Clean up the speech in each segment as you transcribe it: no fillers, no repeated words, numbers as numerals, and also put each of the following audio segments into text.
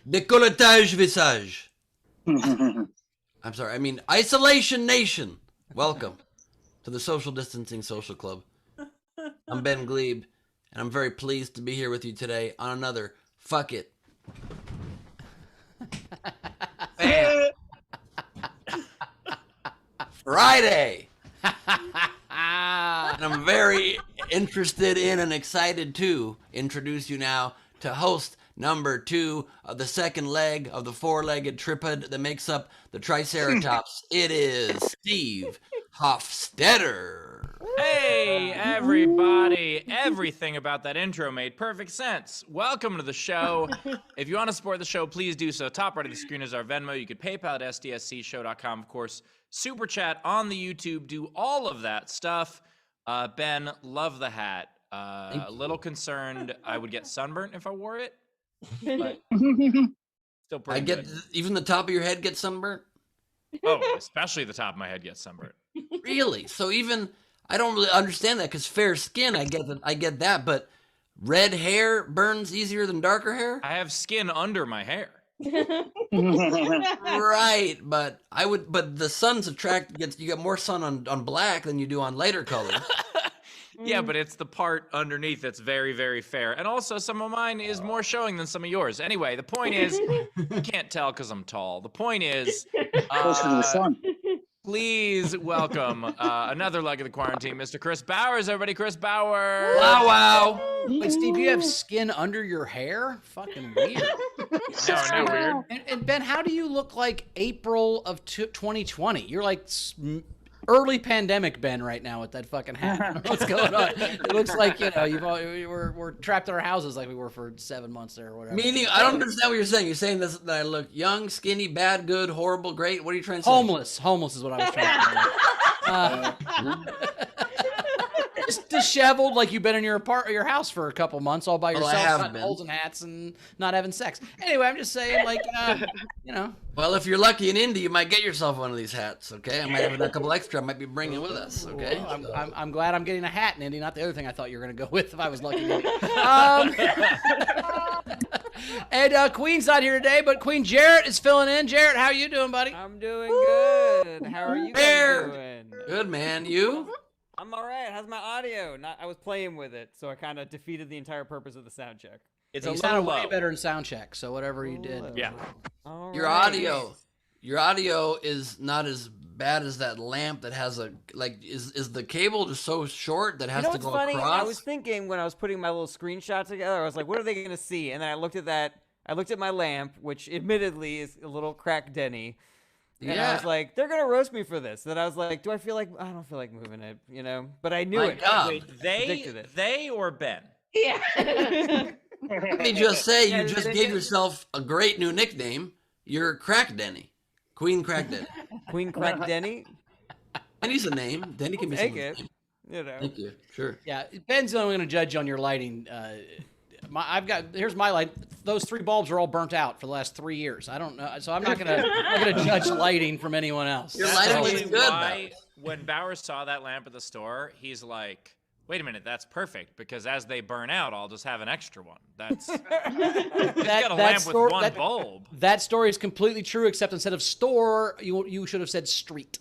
Décolletage visage. I'm sorry, I mean Isolation Nation. Welcome to the Social Distancing Social Club. I'm Ben Gleib, and I'm very pleased to be here with you today on another Fuck It. Friday. And I'm very interested in and excited to introduce you now to host number 2 of the second leg of the four-legged tripod that makes up the Triceratops. It is Steve Hofstetter. Hey, everybody. Everything about that intro made perfect sense. Welcome to the show. If you want to support the show, please do so. Top right of the screen is our Venmo. You could PayPal at sdscshow.com, of course. Super chat on the YouTube. Do all of that stuff. Ben, love the hat. A little concerned I would get sunburnt if I wore it. But still pretty good. Even the top of your head gets sunburnt? Oh, especially the top of my head gets sunburnt. Really? So even I don't really understand that because fair skin, I get that, but red hair burns easier than darker hair? I have skin under my hair. Right, but the sun's you get more sun on black than you do on lighter colors. Yeah, but it's the part underneath that's very, very fair. And also, some of mine is more showing than some of yours. Anyway, the point is, you can't tell because I'm tall. The point is, closer to the sun. Please welcome another leg of the quarantine, Mr. Chris Bowers. Everybody, Chris Bowers. Wow. Wait, Steve, you have skin under your hair? Fucking weird. No, weird. And Ben, how do you look like April of 2020? You're like early pandemic Ben right now with that fucking hat. I don't know what's going on? It looks like, we're trapped in our houses like we were for 7 months there or whatever. Meaning, I don't understand what you're saying. You're saying that I look young, skinny, bad, good, horrible, great. What are you trying to say? Homeless is what I was trying to say. Just disheveled, like you've been in your house for a couple months all by yourself, cutting holes in hats and not having sex. Anyway, I'm just saying, Well, if you're lucky in Indy, you might get yourself one of these hats, okay? I might have a couple extra I might be bringing with us, okay? Well, I'm glad I'm getting a hat in Indy, not the other thing I thought you were going to go with if I was lucky in Indy. And Queen's not here today, but Queen Jarrett is filling in. Jarrett, how are you doing, buddy? I'm doing good. How are you guys doing? Good, man. You? I'm all right. How's my audio? I was playing with it, so I kind of defeated the entire purpose of the sound check. It's you a sounded little way low. better in sound check, so whatever you did. Yeah. All Your right. audio is not as bad as that lamp that has is the cable just so short that has to what's go funny? across? I was thinking when I was putting my little screenshot together, I was like, what are they going to see? And then I looked at my lamp, which admittedly is a little crack Denny. And I was like, they're going to roast me for this. Then I was like, I don't feel like moving it, But I knew it. God. Wait, they or Ben? Yeah. Let me just say, you just gave yourself a great new nickname. You're Crack Denny. Queen Crack Denny. Queen Crack Denny. Denny's a name. Denny can be someone's name. Thank you. Sure. Yeah, Ben's the only one going to judge you on your lighting. Here's my light. Those 3 bulbs are all burnt out for the last 3 years. I don't know, so I'm not gonna judge lighting from anyone else. Your That's lighting probably is good, why when Bowers saw that lamp at the store, he's like, wait a minute, that's perfect, because as they burn out, I'll just have an extra one. That's he's got a lamp with one bulb. That story is completely true, except instead of store, you should have said street.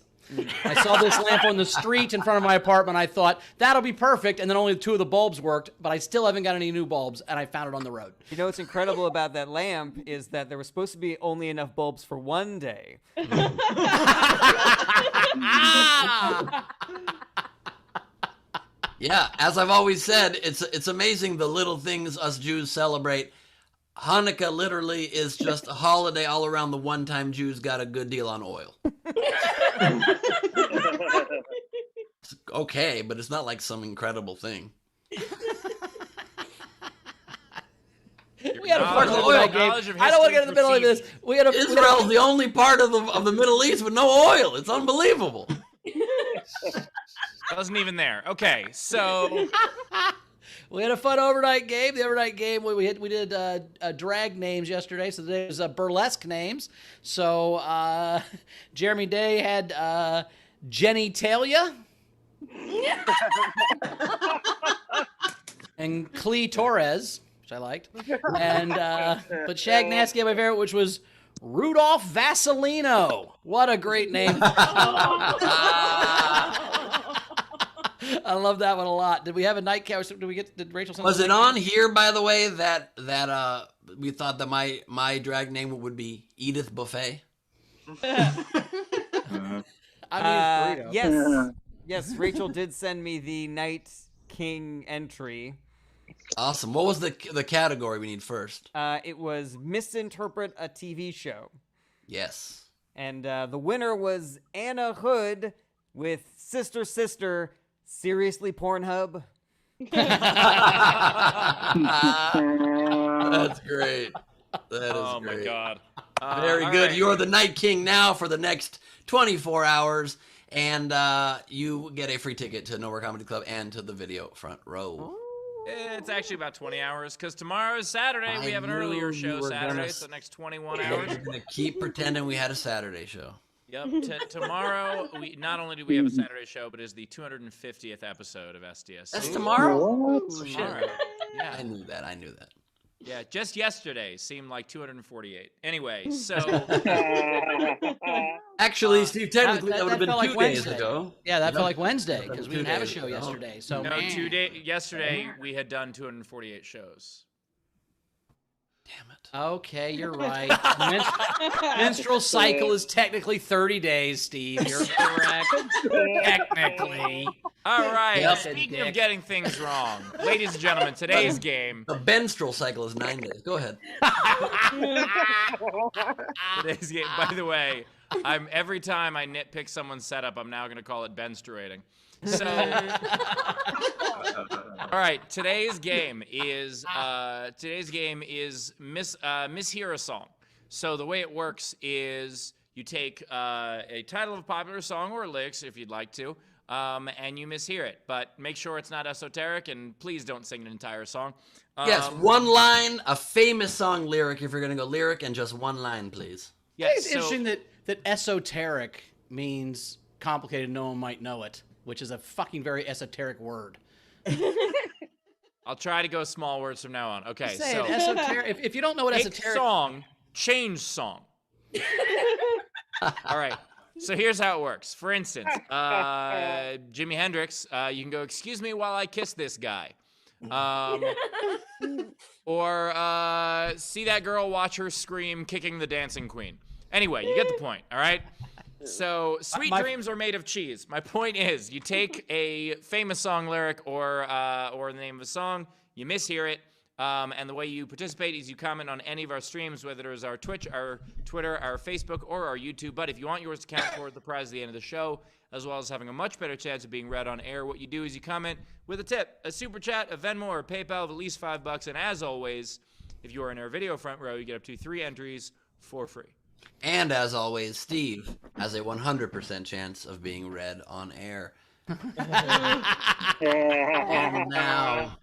I saw this lamp on the street in front of my apartment. I thought, that'll be perfect, and then only 2 of the bulbs worked, but I still haven't got any new bulbs, and I found it on the road. You know what's incredible about that lamp is that there was supposed to be only enough bulbs for one day. Yeah, as I've always said, it's amazing the little things us Jews celebrate. Hanukkah literally is just a holiday all around the one time Jews got a good deal on oil. It's okay, but it's not like some incredible thing. We had a part of the Knowledge oil of game. history I don't want to get in the middle of this. Israel's the only part of the Middle East with no oil. It's unbelievable. Wasn't even there. Okay, so We had a fun overnight game. The overnight game, we did drag names yesterday, so today was burlesque names. So Jeremy Day had Jenny Talia. And Clee Torres. which I liked. And but Shag Nasty had my favorite, which was Rudolph Vasilino. What a great name. I love that one a lot. Did we have a nightcap? Did Rachel send Was us a it nightcap? on here, by the way, that we thought that my drag name would be Edith Buffet? I mean, it's burrito. Yes, Rachel did send me the Night King entry. Awesome. What was the category we need first? It was misinterpret a TV show. Yes. And the winner was Anna Hood with Sister Sister, Seriously Pornhub. That's great. That is Oh great. my god. Very all good. right. You're the Night King now for the next 24 hours, and you get a free ticket to Nowhere Comedy Club and to the video front row. It's actually about 20 hours because tomorrow is Saturday. We have an earlier knew show you were Saturday, gonna so the next 21 hours. We're gonna keep pretending we had a Saturday show. Yep. Tomorrow, we not only do we have a Saturday show, but it's the 250th episode of SDS. That's tomorrow? What? Oh, shit. Tomorrow. Yeah. I knew that. Yeah, just yesterday seemed like 248. Anyway, so Actually, Steve, technically that would have been felt 2 like days Wednesday. ago. Yeah, that Yep. felt like Wednesday because we 2 didn't have a days show ago. yesterday. So no, yesterday we had done 248 shows. Damn it. Okay, you're right. Menstrual cycle is technically 30 days, Steve. You're correct. Technically. All right. Yep. Speaking Dick. of getting things wrong, ladies and gentlemen, today's game. The menstrual cycle is 9 days. Go ahead. Today's game. By the way, every time I nitpick someone's setup, I'm now going to call it benstruating. So, all right. Today's game is mishear a song. So the way it works is you take a title of a popular song or lyrics if you'd like to, and you mishear it. But make sure it's not esoteric, and please don't sing an entire song. Yes, one line, a famous song lyric if you're going to go lyric, and just one line, please. Yes. It's interesting that esoteric means complicated, no one might know it, which is a fucking very esoteric word. I'll try to go small words from now on. Okay. Say So it, esoteric. If you don't know what take esoteric song, change song. All right. So here's how it works. For instance, Jimi Hendrix, you can go, "Excuse me while I kiss this guy," or "See that girl, watch her scream, kicking the dancing queen." Anyway, you get the point. All right. So, sweet dreams are made of cheese. My point is, you take a famous song lyric or the name of a song, you mishear it, and the way you participate is you comment on any of our streams, whether it is our Twitch, our Twitter, our Facebook, or our YouTube. But if you want yours to count for the prize at the end of the show, as well as having a much better chance of being read on air, what you do is you comment with a tip, a super chat, a Venmo, or a PayPal of at least $5. And as always, if you are in our video front row, you get up to 3 entries for free. And as always, Steve has a 100% chance of being read on air. And now,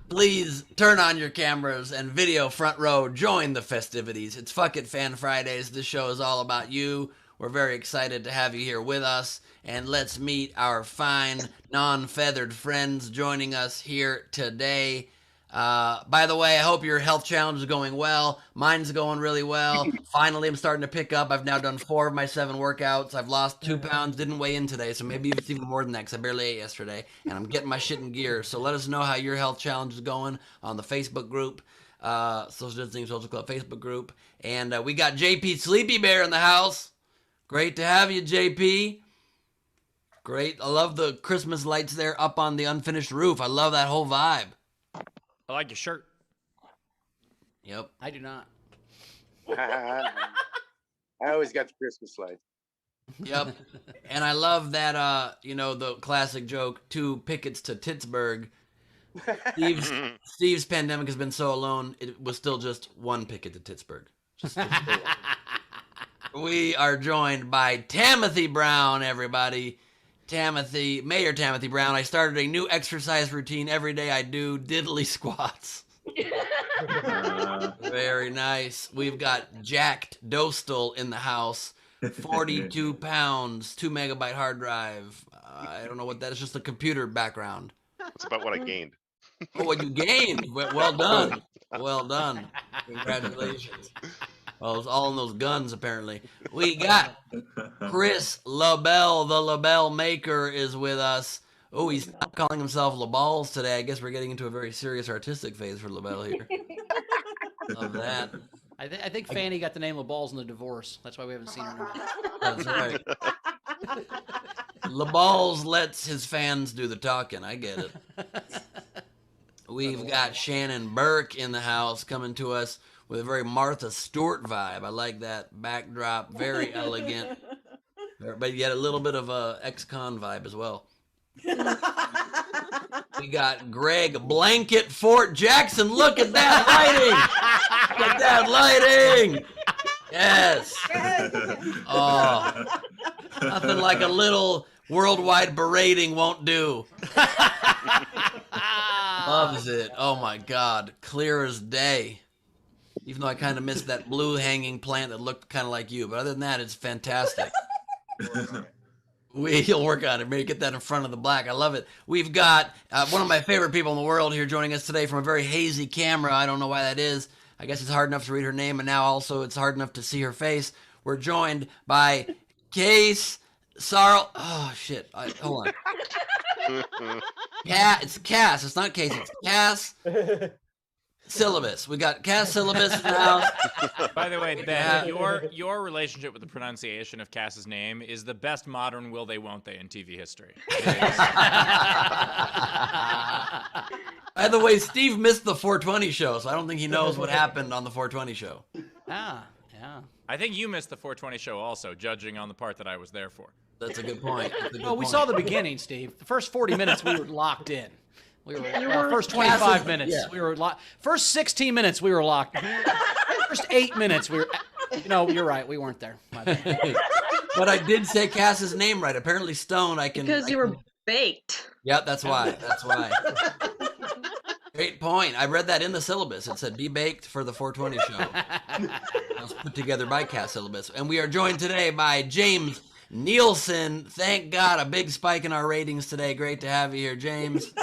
please turn on your cameras and video front row. Join the festivities. It's Fuck It Fan Fridays. This show is all about you. We're very excited to have you here with us. And let's meet our fine, non-feathered friends joining us here today. By the way, I hope your health challenge is going well. Mine's going really well. Finally, I'm starting to pick up. I've now done 4 of my 7 workouts. I've lost 2 pounds. Didn't weigh in today, so maybe it's even more than that because I barely ate yesterday. And I'm getting my shit in gear. So let us know how your health challenge is going on the Facebook group, Social Distancing Social Club Facebook group. And we got JP Sleepy Bear in the house. Great to have you, JP. Great. I love the Christmas lights there up on the unfinished roof. I love that whole vibe. I like your shirt. Yep. I do not. I always got the Christmas lights. Yep. And I love that, the classic joke, 2 pickets to Pittsburgh. Steve's pandemic has been so alone, it was still just 1 picket to Pittsburgh. We are joined by Tamothy Brown, everybody. Mayor Tamothy Brown. I started a new exercise routine every day. I do diddly squats. Very nice. We've got Jacked Dostal in the house. 42 pounds, 2 megabyte hard drive. I don't know what that is. Just a computer background. It's about what I gained. Oh, what you gained. Well done. Well done. Congratulations. Well, it was all in those guns, apparently. We got Chris LaBelle, the LaBelle maker, is with us. Oh, he's not calling himself LaBalls today. I guess we're getting into a very serious artistic phase for LaBelle here. Love that. I think Fanny got the name of Balls in the divorce. That's why we haven't seen her now. That's right. LaBalls lets his fans do the talking. I get it. We've got Shannon Burke in the house coming to us with a very Martha Stewart vibe. I like that backdrop. Very elegant. But yet a little bit of a ex-con vibe as well. We got Greg Blanket Fort Jackson. Look at that lighting. Look at that lighting. Yes. Oh, nothing like a little worldwide berating won't do. Loves it. Oh my God. Clear as day. Even though I kind of missed that blue hanging plant that looked kind of like you. But other than that, it's fantastic. He'll work on it. Maybe get that in front of the black. I love it. We've got one of my favorite people in the world here joining us today from a very hazy camera. I don't know why that is. I guess it's hard enough to read her name, and now also it's hard enough to see her face. We're joined by Case Sarl. Oh, shit. Hold on. It's Cass. It's not Case. It's Cass Syllabus. We got Cass Syllabus in the house. By the way, Ben, your relationship with the pronunciation of Cass's name is the best modern will they won't they in TV history. By the way, Steve missed the 420 show, so I don't think he knows what happened on the 420 show. Yeah. I think you missed the 420 show also, judging on the part that I was there for. That's a good point. Well, we saw the beginning, Steve. The first 40 minutes, we were locked in. First 25 minutes, we were locked. First 16 minutes, we were locked. First 8 minutes, we were. No, you're right. We weren't there. My bad. But I did say Cass's name right. Apparently, Stone. Because you were baked. Yep, that's why. That's why. Great point. I read that in the syllabus. It said, be baked for the 420 show. That was put together by Cass Syllabus. And we are joined today by James Nielsen. Thank God, a big spike in our ratings today. Great to have you here, James.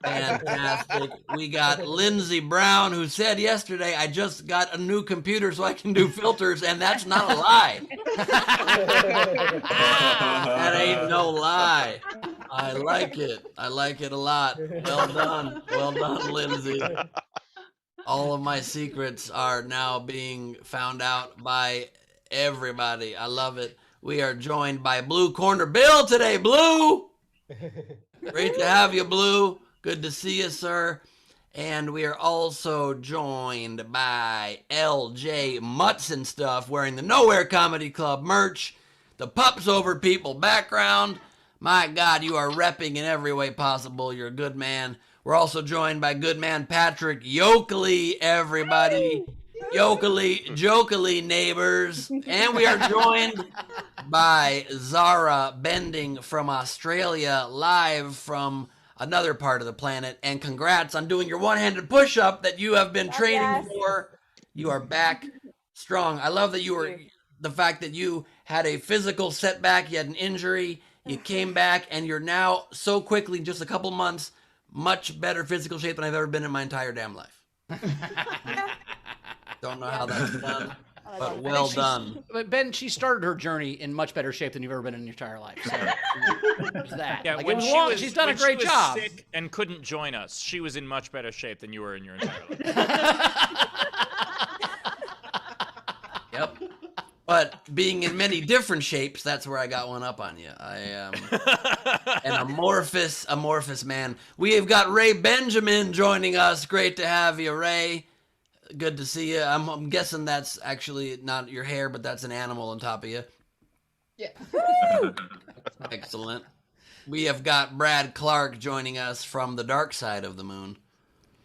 Fantastic. We got Lindsey Brown, who said yesterday, I just got a new computer so I can do filters, and that's not a lie. That ain't no lie. I like it. I like it a lot. Well done. Well done, Lindsay. All of my secrets are now being found out by everybody. I love it. We are joined by Blue Corner Bill today. Blue! Great to have you, Blue. Good to see you, sir. And we are also joined by LJ Mutts and Stuff, wearing the Nowhere Comedy Club merch, the Pups Over People background. My God, you are repping in every way possible. You're a good man. We're also joined by good man Patrick Yoakley, everybody. Yoakley, jokily neighbors. And we are joined by Zara Bending from Australia, live from another part of the planet. And congrats on doing your one-handed push-up that you have been training for. You are back strong. I love that the fact that you had a physical setback, you had an injury, you came back, and you're now so quickly, in just a couple months, much better physical shape than I've ever been in my entire damn life. Don't know how that's done, but well done. But Ben, she started her journey in much better shape than you've ever been in your entire life. So there's that. Yeah, like, when she's done a great she was job. Sick and couldn't join us, she was in much better shape than you were in your entire life. Yep. But being in many different shapes, that's where I got one up on you. I am an amorphous man. We have got Ray Benjamin joining us. Great to have you, Ray. Good to see you. I'm guessing that's actually not your hair, but that's an animal on top of you. Yeah. Excellent. We have got Brad Clark joining us from the dark side of the moon.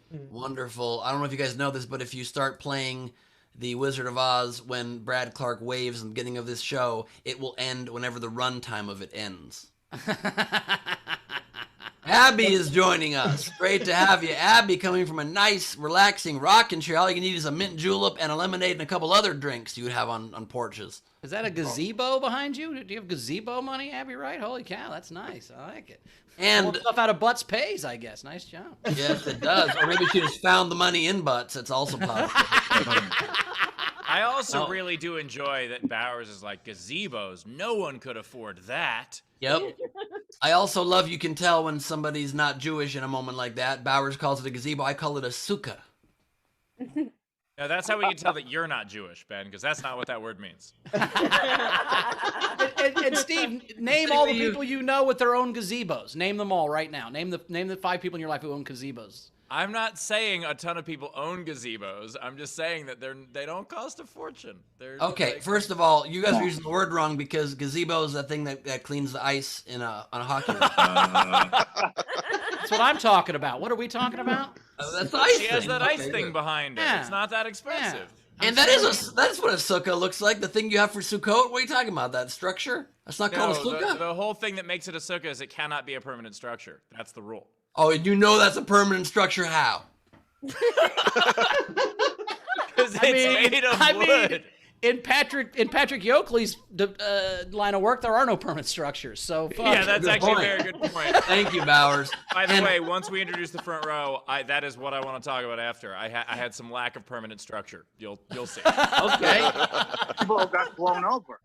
Wonderful. I don't know if you guys know this, but if you start playing The Wizard of Oz when Brad Clark waves in the beginning of this show, it will end whenever the runtime of it ends. Abby is joining us. Great to have you. Abby coming from a nice, relaxing rocking chair. All you need is a mint julep and a lemonade and a couple other drinks you would have on porches. Is that a gazebo behind you? Do you have gazebo money, Abby Wright? Holy cow, that's nice. I like it. And stuff out of butts pays, I guess. Nice job. yes, it does. Or maybe she just found the money in butts. It's also possible. I also really do enjoy that Bowers is like, gazebos. No one could afford that. Yep. I also love you can tell when somebody's not Jewish in a moment like that. Bowers calls it a gazebo. I call it a sukkah. Now, that's how we can tell that you're not Jewish, Ben, because that's not what that word means. And Steve, name all the people you know with their own gazebos. Name them all right now. Name the 5 people in your life who own gazebos. I'm not saying a ton of people own gazebos. I'm just saying that they don't cost a fortune. Okay, first of all, you guys are using the word wrong because gazebo is that thing that cleans the ice on a hockey rink. That's what I'm talking about. What are we talking about? That's the ice She has thing. that ice Okay, thing good. behind it. Yeah. It's not that expensive. And that's what a sukkah looks like. The thing you have for Sukkot. What are you talking about? That structure? That's not called a No, sukkah? the whole thing that makes it a sukkah is it cannot be a permanent structure. That's the rule. Oh, and you know that's a permanent structure. How? Because it's made of wood. In Patrick Yoakley's line of work, there are no permanent structures. So fuck. Yeah, that's Good actually point. a very good point. Thank you, Bowers. By the way, once we introduce the front row, that is what I want to talk about after. I had some lack of permanent structure. You'll see. Okay. People got blown over.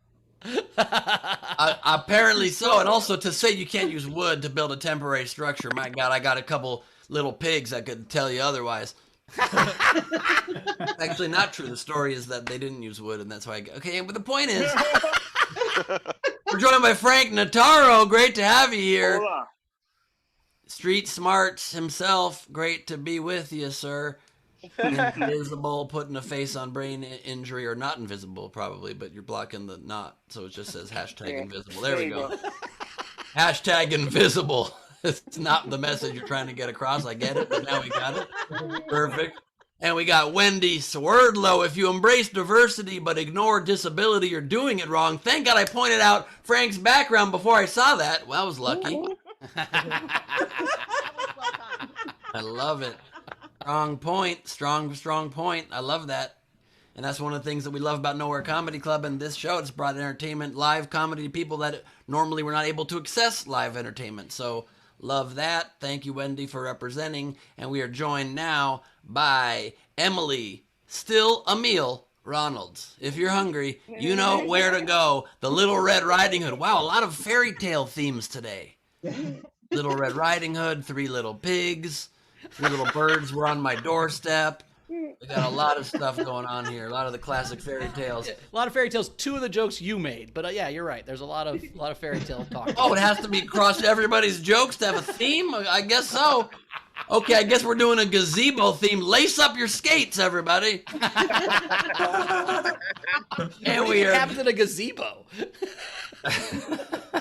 Apparently so. And also to say you can't use wood to build a temporary structure. My God, I got a couple little pigs that could tell you otherwise. Actually, not true. The story is that they didn't use wood, and that's why. Okay, but the point is, we're joined by Frank Notaro. Great to have you here. Hola. Street Smarts himself. Great to be with you, sir. Invisible, putting a face on brain injury, or not invisible, probably, but you're blocking the not, so it just says hashtag invisible. There we go. Hashtag invisible. It's not the message you're trying to get across. I get it, but now we got it. Perfect. And we got Wendy Swerdlow. If you embrace diversity but ignore disability, you're doing it wrong. Thank God I pointed out Frank's background before I saw that. Well, I was lucky. I love it. Strong point. Strong point. I love that. And that's one of the things that we love about Nowhere Comedy Club and this show. It's brought entertainment, live comedy to people that normally were not able to access live entertainment. So love that. Thank you, Wendy, for representing. And we are joined now by Emily Still Emil Ronalds. If you're hungry, you know where to go. The Little Red Riding Hood. Wow, a lot of fairy tale themes today. Little Red Riding Hood, 3 little pigs, 3 little birds were on my doorstep. We got a lot of stuff going on here. A lot of the classic fairy tales. A lot of fairy tales. 2 of the jokes you made, but yeah, you're right. There's a lot of fairy tale talk. Oh, it has to be across everybody's jokes to have a theme? I guess so. Okay, I guess we're doing a gazebo theme. Lace up your skates, everybody. And we What are. happened to the gazebo?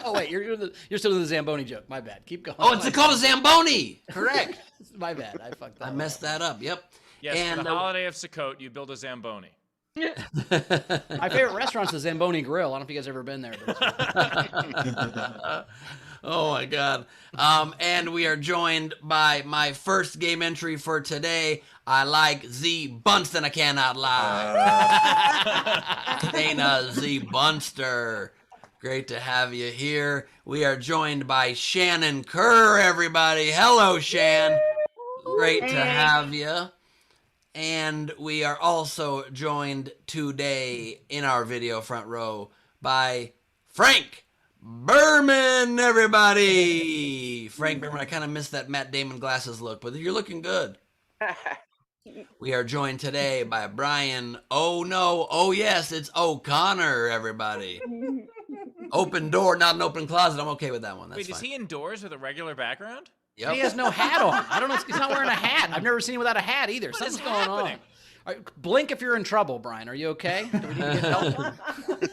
Oh wait, you're still doing the Zamboni joke. My bad. Keep going. Oh, it's called a Zamboni. Correct. My bad. I fucked that. I up. messed that up. Yep. Yes, And for the holiday of Sukkot, you build a Zamboni. My favorite restaurant's the Zamboni Grill. I don't know if you guys have ever been there. But Oh my God. And we are joined by my first game entry for today. I like Z Bunston. I cannot lie. Dana Z Bunster. Great to have you here. We are joined by Shannon Kerr, everybody. Hello, Shan. Great to have you. And we are also joined today in our video front row by Frank Berman, everybody. Frank Berman, I kind of missed that Matt Damon glasses look, but you're looking good. We are joined today by Brian. Oh no, oh yes, it's O'Connor, everybody. Open door, not an open closet. I'm okay with that one. That's Wait, fine. is he indoors with a regular background? Yep. he has no hat on. I don't know. He's not wearing a hat. I've never seen him without a hat either. What Something's is going on. happening? All right, blink if you're in trouble, Brian. Are you okay? Do we need to get help? Is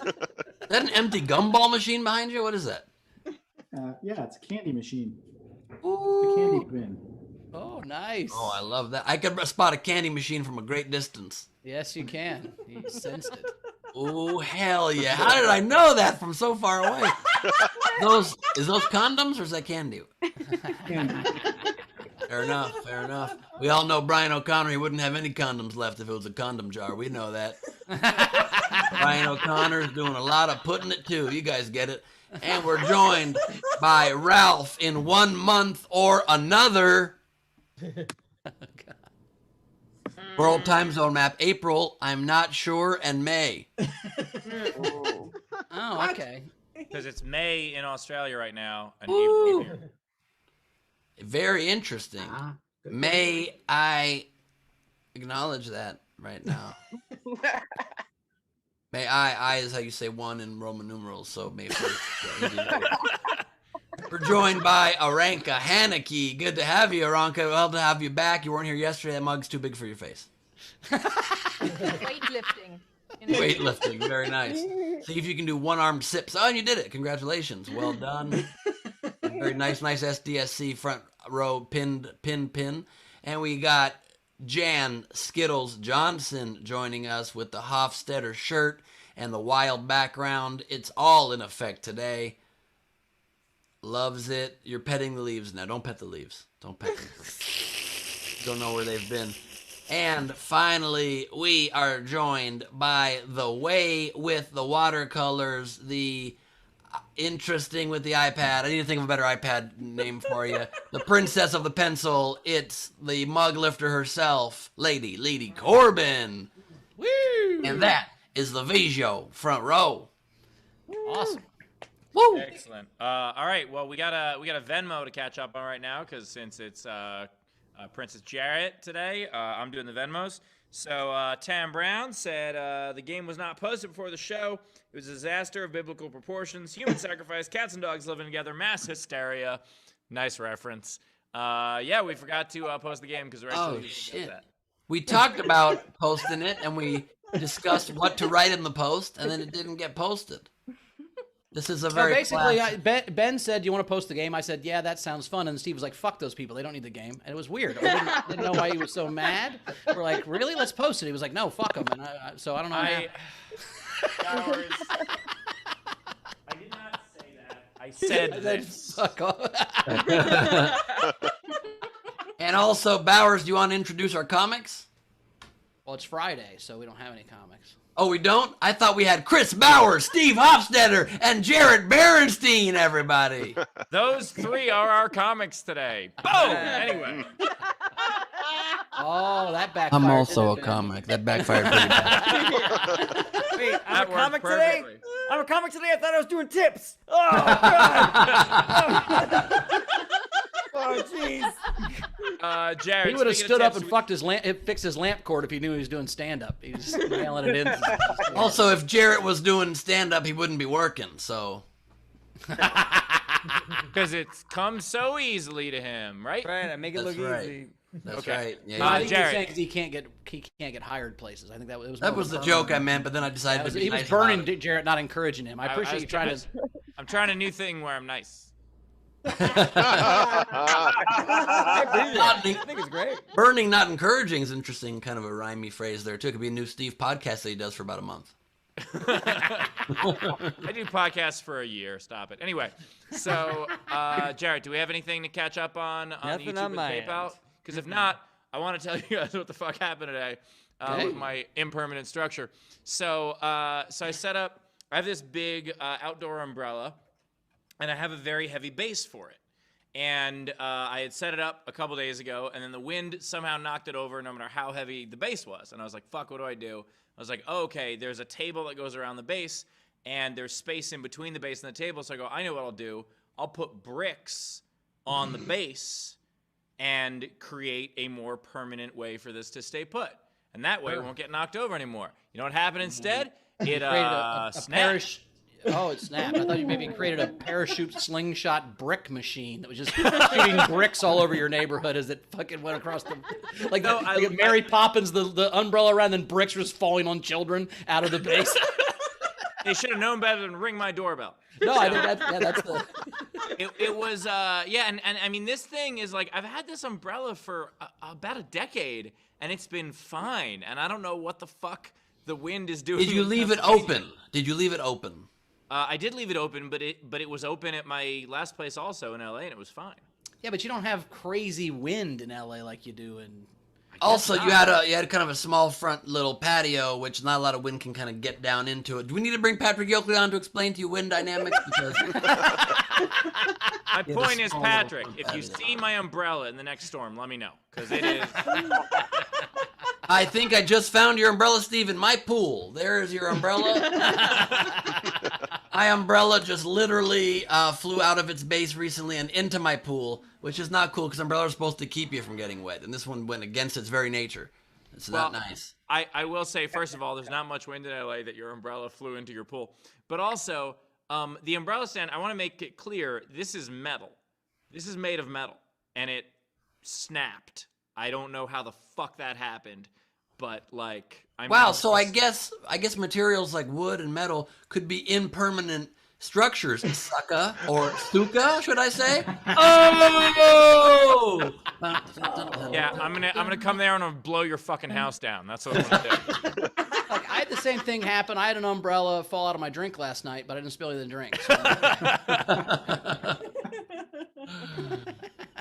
that an empty gumball machine behind you? What is that? Yeah, it's a candy machine. Ooh. The candy bin. Oh, nice. Oh, I love that. I could spot a candy machine from a great distance. Yes, you can. He sensed it. Oh, hell yeah. How did I know that from so far away? Is those condoms or is that candy? Candy. Fair enough. Fair enough. We all know Brian O'Connor. He wouldn't have any condoms left if it was a condom jar. We know that. Brian O'Connor's doing a lot of putting it to. You guys get it. And we're joined by Ralph in 1 month or another. World time zone map. April, I'm not sure, and May. Oh, okay. Because it's May in Australia right now and April here. Very interesting. May I acknowledge that right now? May I is how you say one in Roman numerals, so May 1st. We're joined by Aranka Haneke. Good to have you, Aranka. Well to have you back. You weren't here yesterday. That mug's too big for your face. Weightlifting. Weightlifting. Very nice. See if you can do one-armed sips. Oh, and you did it. Congratulations. Well done. Very nice SDSC front row pin. And we got Jan Skittles Johnson joining us with the Hofstetter shirt and the wild background. It's all in effect today. Loves it. You're petting the leaves now. Don't pet the leaves. Don't pet them. Don't know where they've been. And finally, we are joined by the way with the watercolors, the interesting with the iPad. I need to think of a better iPad name for you. The princess of the pencil. It's the mug lifter herself, Lady Corbin. Woo! And that is the Vizio front row. Awesome. Woo! Excellent. All right. Well, we got a Venmo to catch up on right now because since it's Princess Jarrett today, I'm doing the Venmos. So Tam Brown said the game was not posted before the show. It was a disaster of biblical proportions, human sacrifice, cats and dogs living together, mass hysteria. Nice reference. Yeah, we forgot to post the game because we're actually shit. that. We talked about posting it and we discussed what to write in the post, and then it didn't get posted. This is a very basically, Ben said, "Do you want to post the game?" I said, "Yeah, that sounds fun." And Steve was like, "Fuck those people. They don't need the game." And it was weird. I didn't know why he was so mad. We're like, "Really? Let's post it." He was like, "No, fuck them." And so I don't know. I did not say that. I said this. Fuck off. And also, Bowers, do you want to introduce our comics? Well, it's Friday, so we don't have any comics. Oh, we don't? I thought we had Chris Bowers, Steve Hofstetter, and Jarrett Berenstein, everybody. Those three are our comics today. Boom! Anyway. Oh, that backfired. I'm also a didn't it? comic. That backfired pretty bad. Wait, I'm That a worked comic today? perfectly. I'm a comic today? I thought I was doing tips. Oh, God. Oh, jeez. Jared, He would have speaking stood of up tips, and fixed his lamp cord if he knew he was doing stand-up. He was just nailing it in. Also, if Jarrett was doing stand-up, he wouldn't be working, so... because it's come so easily to him, right? Right, I make it That's look right. easy. That's Okay. right. Yeah, I yeah. think Jared. he's saying 'cause he can't get hired places. I think that was That was the joke I meant, but then I decided to be he was nice burning about it. Jarrett, not encouraging him. I appreciate was you trying to. I'm trying a new thing where I'm nice. I think it's great. Burning, not encouraging is interesting, kind of a rhymey phrase there, too. It could be a new Steve podcast that he does for about a month. I do podcasts for a year. Stop it. Anyway, so Jared, do we have anything to catch up on Nothing YouTube on and my PayPal? end. Because if not, I want to tell you guys what the fuck happened today with my impermanent structure. So I set up. I have this big outdoor umbrella, and I have a very heavy base for it. And I had set it up a couple days ago, and then the wind somehow knocked it over, no matter how heavy the base was. And I was like, fuck, what do I do? I was like, oh, okay, there's a table that goes around the base, and there's space in between the base and the table. So I go, I know what I'll do. I'll put bricks on the base and create a more permanent way for this to stay put. And that way it won't get knocked over anymore. You know what happened instead? It Created a snapped. Oh, it snapped. I thought you maybe created a parachute slingshot brick machine that was just shooting bricks all over your neighborhood as it fucking went across the... Like, No, like Mary Poppins, the umbrella around, then bricks were just falling on children out of the base. They should have known better than ring my doorbell. No, I think that's the... It was, and I mean, this thing is like, I've had this umbrella for about a decade, and it's been fine, and I don't know what the fuck the wind is doing. Did you leave it open? Did you leave it open? I did leave it open, but it was open at my last place also in LA, and it was fine. Yeah, but you don't have crazy wind in LA like you do in. Also, you had kind of a small front little patio, which not a lot of wind can kind of get down into it. Do we need to bring Patrick Yoakley on to explain to you wind dynamics? Because My point is, small Patrick, little if you patio. see my umbrella in the next storm, let me know, because it is. I think I just found your umbrella, Steve, in my pool. There's your umbrella. My umbrella just literally flew out of its base recently and into my pool, which is not cool because umbrellas are supposed to keep you from getting wet, and this one went against its very nature. It's not nice. I will say, first of all, there's not much wind in LA that your umbrella flew into your pool. But also, the umbrella stand, I want to make it clear, this is metal. This is made of metal, and it snapped. I don't know how the fuck that happened, but like, Wow, so I guess materials like wood and metal could be impermanent structures, sucka, or suka, should I say? Oh! Yeah, I'm gonna come there and I'm gonna blow your fucking house down. That's what I'm gonna do. Like, I had the same thing happen. I had an umbrella fall out of my drink last night, but I didn't spill any of the drink. So.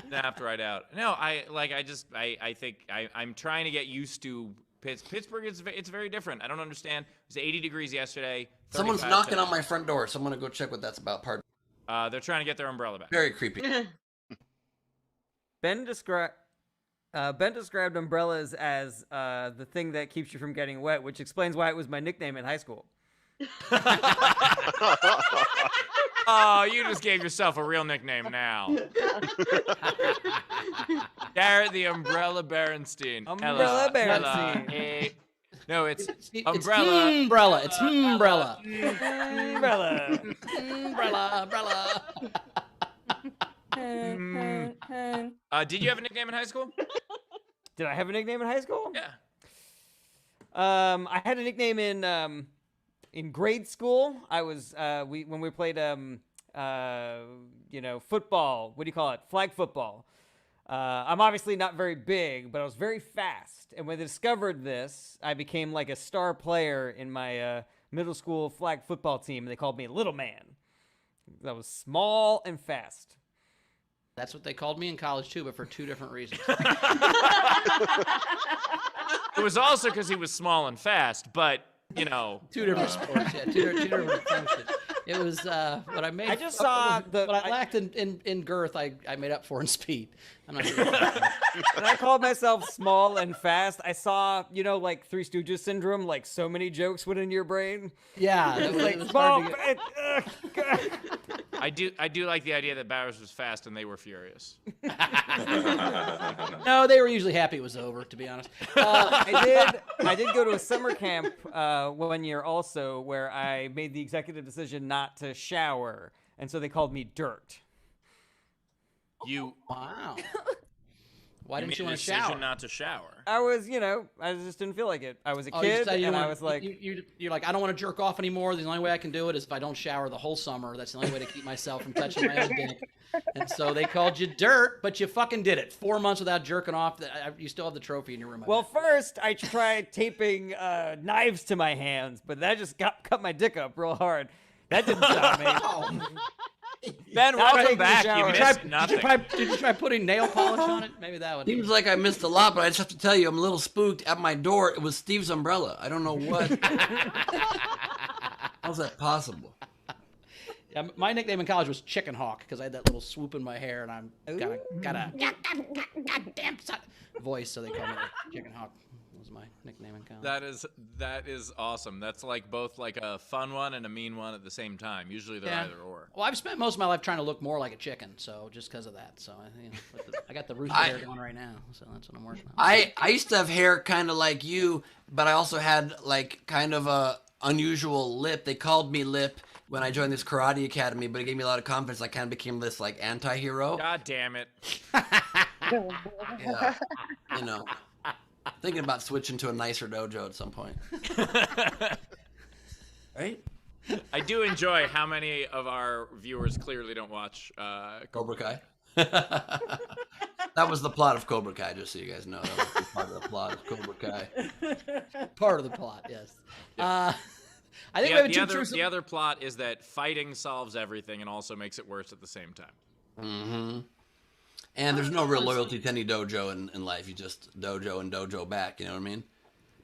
Snapped right out. No, I think I'm trying to get used to Pittsburgh. It's very different. I don't understand. It was 80 degrees yesterday. Someone's knocking on my front door, so I'm gonna go check what that's about. Pardon. They're trying to get their umbrella back. Very creepy. Ben described umbrellas as the thing that keeps you from getting wet, which explains why it was my nickname in high school. Oh, you just gave yourself a real nickname now. Garrett the Umbrella Berenstein. Umbrella Berenstein. No, it's It's umbrella. umbrella. It's umbrella. Umbrella. Umbrella. Did you have a nickname in high school? Did I have a nickname in high school? Yeah. I had a nickname in grade school. I was when we played football. What do you call it? Flag football. I'm obviously not very big, but I was very fast. And when they discovered this, I became like a star player in my middle school flag football team. And they called me Little Man. I was small and fast. That's what they called me in college too, but for two different reasons. It was also because he was small and fast, but you know. Two different sports, yeah. Two different functions. It was what I made. I just saw what I lacked in girth. I made up for in speed. I'm not sure. When I called myself small and fast, I saw, like Three Stooges syndrome, like so many jokes went in your brain. Yeah, It was like was small. hard to get- I do like the idea that Bowers was fast and they were furious. No, they were usually happy it was over. To be honest, I did go to a summer camp 1 year also where I made the executive decision not to shower, and so they called me Dirt. wow. Why didn't made you a want to decision shower? not to shower? I was, I just didn't feel like it. I was a Oh, kid, you said you and I wanna- was like, you're like, I don't want to jerk off anymore. The only way I can do it is if I don't shower the whole summer. That's the only way to keep myself from touching my own dick. And so they called you Dirt, but you fucking did it. 4 months without jerking off. You still have the trophy in your room. I well, bet. first I tried taping knives to my hands, but that just cut my dick up real hard. That didn't stop me. Ben, Not welcome taking a back. shower. You missed nothing. Did you try putting nail polish on it? Maybe that would. Seems like I missed a lot, but I just have to tell you, I'm a little spooked. At my door, it was Steve's umbrella. I don't know what. How's that possible? Yeah, my nickname in college was Chicken Hawk because I had that little swoop in my hair and I'm got a goddamn voice, so they called me Chicken Hawk. Was my nickname in college. That is awesome. That's like both like a fun one and a mean one at the same time. Usually they're either or. Well, I've spent most of my life trying to look more like a chicken, so just because of that. So I got the rooster hair going right now, so that's what I'm working on. I used to have hair kind of like you, but I also had like kind of a unusual lip. They called me Lip when I joined this karate academy, but it gave me a lot of confidence. I kind of became this like anti-hero. God damn it. Yeah. Thinking about switching to a nicer dojo at some point. Right? I do enjoy how many of our viewers clearly don't watch Cobra Kai. That was the plot of Cobra Kai, just so you guys know. That was part of the plot of Cobra Kai. Part of the plot, yes. I think we have the other plot is that fighting solves everything and also makes it worse at the same time. Mm-hmm. And there's no real loyalty to any dojo in life. You just dojo and dojo back, you know what I mean?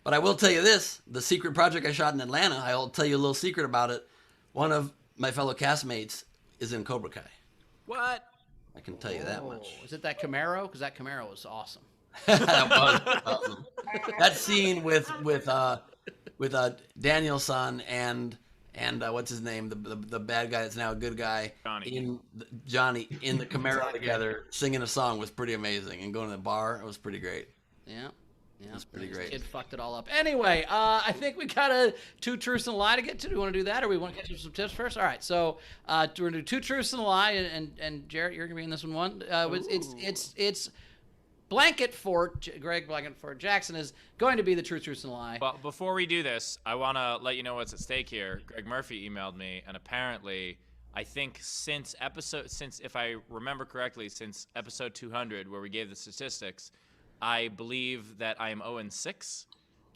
But I will tell you this, the secret project I shot in Atlanta, I'll tell you a little secret about it. One of my fellow castmates is in Cobra Kai. What? I can tell you that much. Is it that Camaro? Because that Camaro was awesome. That was awesome. That scene with Daniel-san and what's his name, the bad guy that's now a good guy, Johnny in the Camaro together singing a song was pretty amazing, and going to the bar, it was pretty great. Yeah. Yeah, that's pretty great. Kid fucked it all up. Anyway, I think we got a 2 truths and a lie to get to. Do we want to do that, or we want to get some tips first? All right, so we're gonna do 2 truths and a lie, and Jarrett, you're gonna be in this one. It's Blanket Fort. Greg Blanket Fort Jackson is going to be the truths and a lie. Well, before we do this, I want to let you know what's at stake here. Greg Murphy emailed me, and apparently, I think since if I remember correctly, since episode 200, where we gave the statistics, I believe that I am 0-6,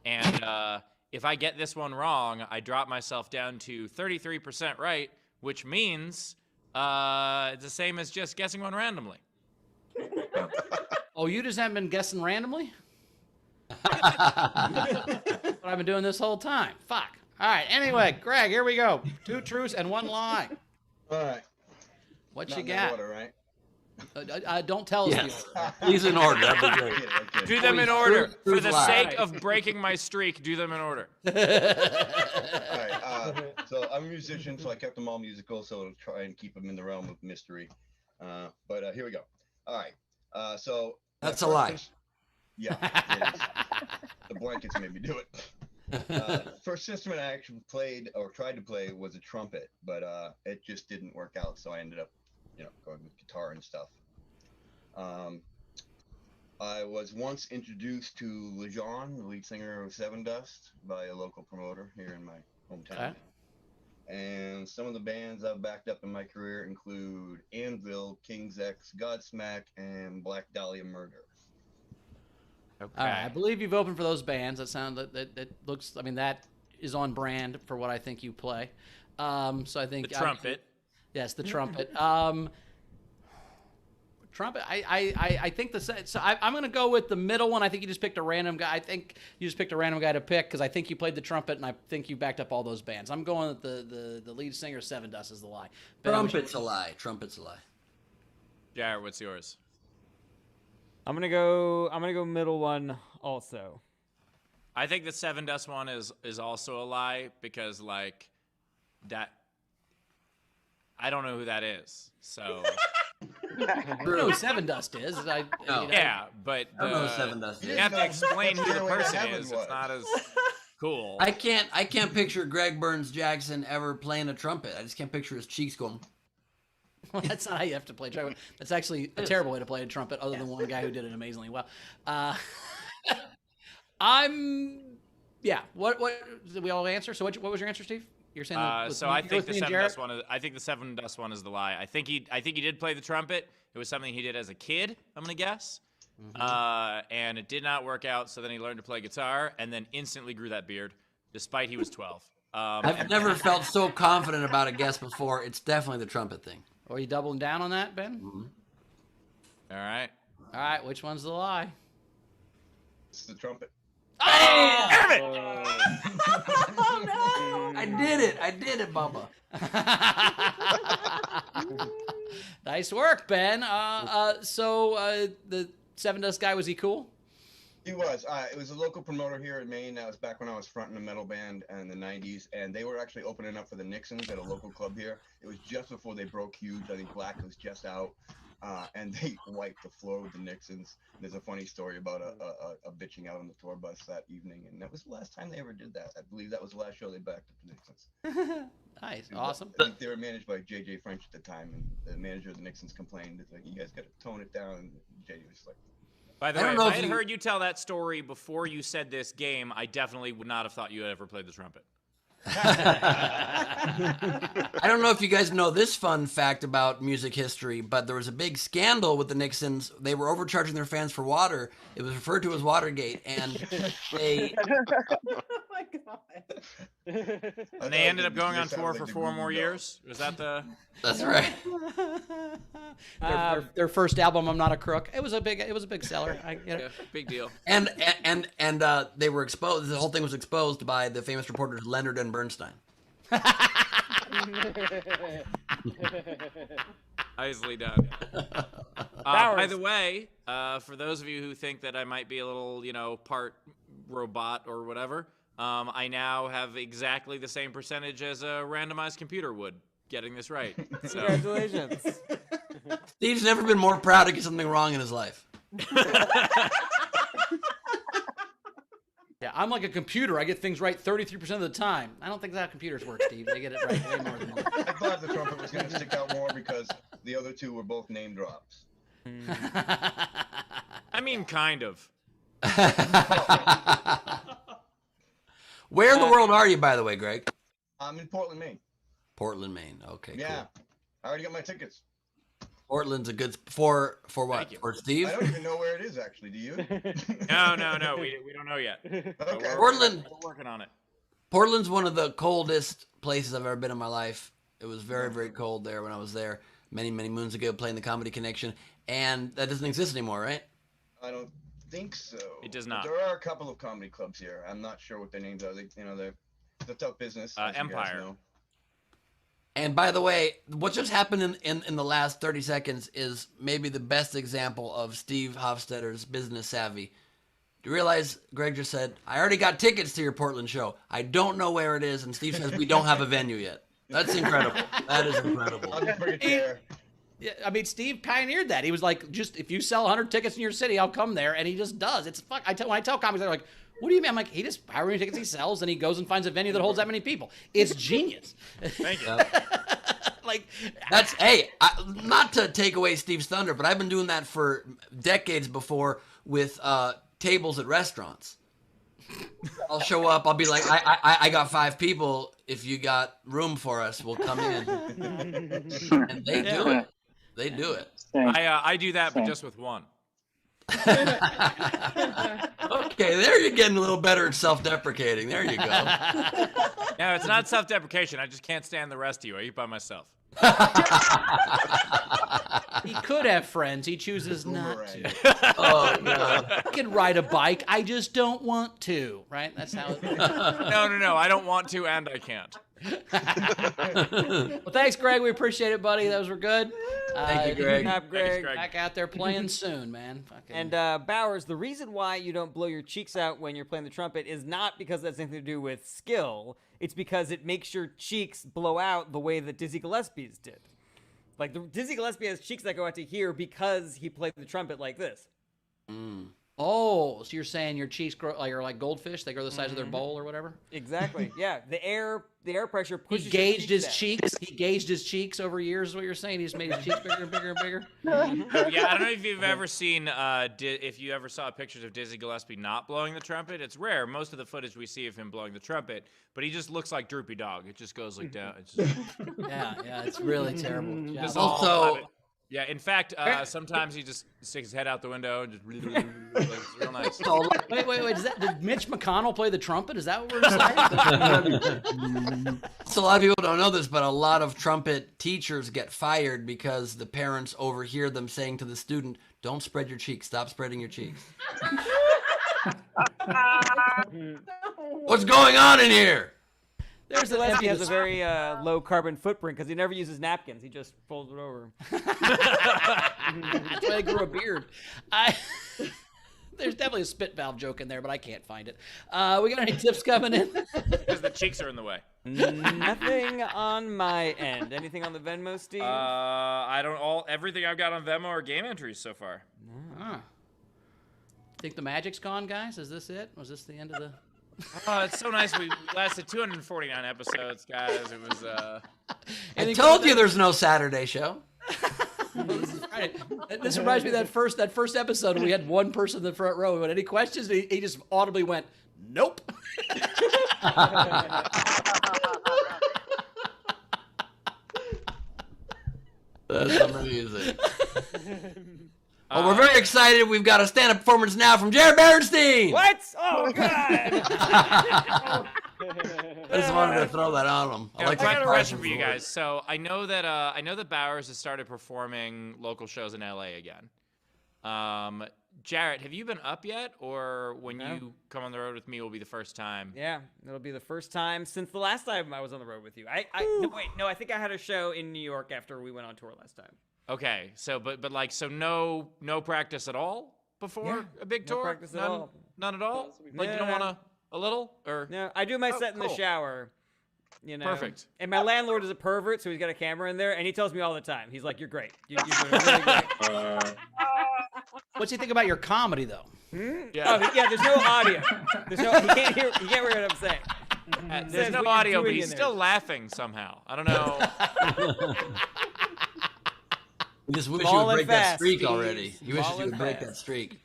and if I get this one wrong, I drop myself down to 33% right, which means it's the same as just guessing one randomly. Oh, you just haven't been guessing randomly? What I've been doing this whole time. Fuck. All right. Anyway, Greg, here we go. 2 truths and 1 lie. All right. What Not you in that got? order, right? Don't tell us. Yes. Please in order. That'd be great. Okay. Do them in order. Truth For the lie. sake of breaking my streak, do them in order. All right. So I'm a musician, so I kept them all musical, so I'll try and keep them in the realm of mystery. But here we go. All right. So That's a lie. Yeah. It is. The blankets made me do it. First instrument I actually played or tried to play was a trumpet, but it just didn't work out, so I ended up, going with guitar and stuff. I was once introduced to Lejean, the lead singer of Seven Dust, by a local promoter here in my hometown. Okay. And some of the bands I've backed up in my career include Anvil, King's X, Godsmack, and Black Dahlia Murder. Okay. All right. I believe you've opened for those bands. That looks. I mean, that is on brand for what I think you play. So I think The trumpet. Yes, the trumpet. Trumpet. I think I'm going to go with the middle one. I think you just picked a random guy. I think you just picked a random guy to pick because I think you played the trumpet, and I think you backed up all those bands. I'm going with the lead singer, Seven Dust, is the lie. Ben, Trumpet's a lie. Trumpet's a lie. Jared, what's yours? I'm gonna go middle one also. I think the Seven Dust one is also a lie because that I don't know who that is. So I don't know who Seven Dust is. No. yeah, but I don't know who Seven Dust you is. have to explain who the Where person Heaven is. was. It's not as cool. I can't picture Greg Burns Jackson ever playing a trumpet. I just can't picture his cheeks going. Well, that's not how you have to play trumpet. That's actually a terrible way to play a trumpet, other than one guy who did it amazingly well. What did we all answer? So what was your answer, Steve? You're saying So I think the Seven Dust one is the lie. I think he did play the trumpet. It was something he did as a kid, I'm gonna guess. And it did not work out. So then he learned to play guitar, and then instantly grew that beard, despite he was 12. I've never felt so confident about a guess before. It's definitely the trumpet thing. Are you doubling down on that, Ben? All right. All right, which one's the lie? It's the trumpet. Damn it! Oh no! I did it, Bubba. Nice work, Ben. So the Seven Dust guy, was he cool? He was. It was a local promoter here in Maine. That was back when I was fronting a metal band in the 90s, and they were actually opening up for the Nixons at a local club here. It was just before they broke huge. I think Black was just out, and they wiped the floor with the Nixons. There's a funny story about a bitching out on the tour bus that evening, and that was the last time they ever did that. I believe that was the last show they backed up the Nixons. Nice, awesome. I think they were managed by J.J. French at the time, and the manager of the Nixons complained, like, you guys got to tone it down, and J.J. was like, By the I way, don't if know I if had you- heard you tell that story before you said this game, I definitely would not have thought you had ever played the trumpet. I don't know if you guys know this fun fact about music history, but there was a big scandal with the Nixons. They were overcharging their fans for water. It was referred to as Watergate, and they Oh my god. And they ended up going on tour for 4 more years. Was that the? That's right. Their first album, I'm Not a Crook. It was a big seller. Yeah, big deal. And they were exposed. The whole thing was exposed by the famous reporters Leonard and Bernstein. Nicely done. By the way, for those of you who think that I might be a little, part robot or whatever, I now have exactly the same percentage as a randomized computer would getting this right. So. Congratulations. Steve's never been more proud to get something wrong in his life. Yeah, I'm like a computer. I get things right 33% of the time. I don't think that's how computers work, Steve. They get it right way more than me. I thought the trumpet was going to stick out more because the other two were both name drops. I mean, kind of. Where in the world are you, by the way, Greg? I'm in Portland, Maine. Portland, Maine. Okay, Yeah, cool. I already got my tickets. Portland's a good for what? Thank you. For Steve? I don't even know where it is actually. Do you? No, we don't know yet. But Okay. Portland. We're working on it. Portland's one of the coldest places I've ever been in my life. It was very, very cold there when I was there many, many moons ago playing the Comedy Connection, and that doesn't exist anymore, right? I don't think so. It does But not. there are a couple of comedy clubs here. I'm not sure what their names are. They're the tough business. as you guys Empire. know. And by the way, what just happened in the last 30 seconds is maybe the best example of Steve Hofstetter's business savvy. Do you realize Greg just said, I already got tickets to your Portland show. I don't know where it is. And Steve says, we don't have a venue yet. That's incredible. That is incredible. I'll just bring it there. Yeah, I mean, Steve pioneered that. He was like, just if you sell 100 tickets in your city, I'll come there, and he just does. It's fuck. When I tell comics, they're like, "What do you mean?" I'm like, he just however many tickets he sells, and he goes and finds a venue that holds that many people. It's genius. Thank you. Like That's not to take away Steve's thunder, but I've been doing that for decades before with tables at restaurants. I'll show up. I'll be like, I got 5 people. If you got room for us, we'll come in. And they do it. They do it. I do that, but just with one. Okay, there you're getting a little better at self-deprecating. There you go. No, it's not self-deprecation. I just can't stand the rest of you. I eat by myself. he could have friends. He chooses not to. Oh, no. I can ride a bike. I just don't want to. Right? That's how. No. I don't want to, and I can't. Well, thanks, Greg. We appreciate it, buddy. Those were good. Thank you, Greg. Good job, Greg. Thanks, Greg. Back out there playing soon, man. Fucking. And Bowers, the reason why you don't blow your cheeks out when you're playing the trumpet is not because that's anything to do with skill. It's because it makes your cheeks blow out the way that Dizzy Gillespie's did. Like, Dizzy Gillespie has cheeks that go out to here because he played the trumpet like this. Oh, so you're saying your cheeks grow like goldfish? They grow the size of their bowl or whatever? Exactly. Yeah. The air pressure He pushes gauged your his out. cheeks. He gauged his cheeks over years. Is what you're saying? He just made his cheeks bigger and bigger and bigger. Yeah, I don't know if you've ever seen, if you ever saw pictures of Dizzy Gillespie not blowing the trumpet. It's rare. Most of the footage we see of him blowing the trumpet, but he just looks like Droopy Dog. It just goes like down. It's just, Yeah, it's really terrible. Yeah. just all Also- of it. Yeah, in fact, sometimes he just sticks his head out the window and just it's real nice. Wait. Did Mitch McConnell play the trumpet? Is that what we're saying? So a lot of people don't know this, but a lot of trumpet teachers get fired because the parents overhear them saying to the student, "Don't spread your cheeks. Stop spreading your cheeks." What's going on in here? There's an Gillespie has a emphasis. very low carbon footprint because he never uses napkins. He just folds it over. That's why I grew a beard. There's definitely a spit valve joke in there, but I can't find it. We got any tips coming in? Because the cheeks are in the way. Nothing on my end. Anything on the Venmo, Steve? I don't everything I've got on Venmo are game entries so far. Think the magic's gone, guys? Is this it? Was this the end of the... Oh, it's so nice. We lasted 249 episodes, guys. It was I told you there's no Saturday show. Right. This reminds me of that first episode when we had one person in the front row. We went, any questions? And he just audibly went, nope. That's amazing. Well, we're very excited. We've got a stand-up performance now from Jared Bernstein. What? Oh, God! I just wanted to throw that on them. I like I got a question Parsons for you Award. guys. So I know that Bowers has started performing local shows in LA again. Jarrett, have you been up yet, or when you come on the road with me, will be the first time? Yeah, it'll be the first time since the last time I was on the road with you. No, I think I had a show in New York after we went on tour last time. Okay, so but like so no practice at all before a big no tour? practice at all. None at all? Like you don't No. want a little or No, I do my set in the cool. shower. You know. Perfect. And my landlord is a pervert, so he's got a camera in there, and he tells me all the time. He's like, "You're great. You're doing really great." What's he think about your comedy though? Yeah. Oh, yeah. There's no audio. He can't hear. He can't hear what I'm saying. There's Says no what you're audio, but doing he's in there. still laughing somehow. I don't know. You just wish you Small would and break that fast, streak Steve. already. You wish Small you and would break fast. that streak.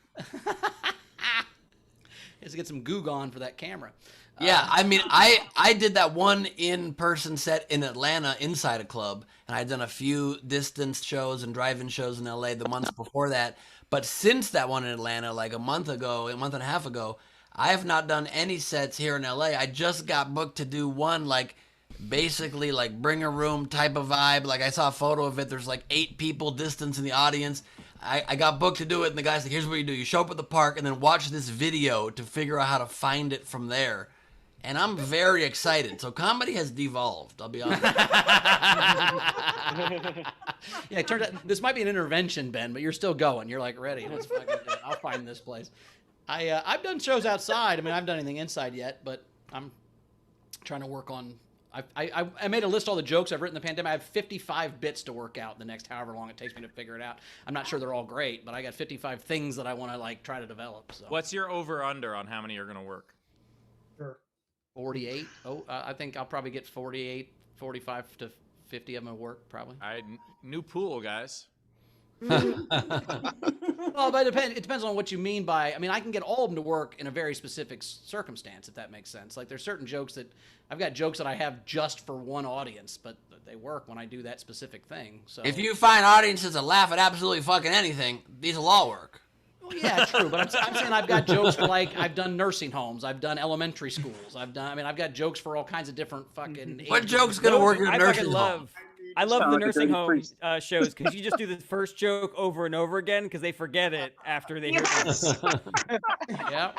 Has to get some goog on for that camera. Yeah, I mean, I did that one in-person set in Atlanta inside a club, and I'd done a few distance shows and drive-in shows in LA the months before that. But since that one in Atlanta, like a month and a half ago, I have not done any sets here in LA. I just got booked to do one, like, basically, like, bring a room type of vibe. Like, I saw a photo of it. There's, like, 8 people distance in the audience. I got booked to do it, and the guy's like, here's what you do. You show up at the park and then watch this video to figure out how to find it from there. And I'm very excited. So comedy has devolved, I'll be honest. Yeah, it turns out this might be an intervention, Ben, but you're still going. You're like ready. Let's fucking do it. I'll find this place. I've done shows outside. I mean, I haven't done anything inside yet, but I'm trying to work on. I made a list of all the jokes I've written in the pandemic. I have 55 bits to work out the next however long it takes me to figure it out. I'm not sure they're all great, but I got 55 things that I want to like try to develop. So What's your over/under on how many are gonna work? 48. Oh, I think I'll probably get 48, 45 to 50 of them at work probably. New pool, guys. Well, but it depends on what you mean by. I mean, I can get all of them to work in a very specific circumstance, if that makes sense. Like, there's certain jokes that I've got jokes that I have just for one audience, but they work when I do that specific thing. So If you find audiences that laugh at absolutely fucking anything, these will all work. well, yeah, true. But I'm saying I've got jokes for like I've done nursing homes, I've done elementary schools, I've got jokes for all kinds of different fucking. What ages. joke's gonna work in a I nursing fucking home? I love Sound the like a nursing dirty home priest. shows because you just do the first joke over and over again because they forget it after they hear it. Yep.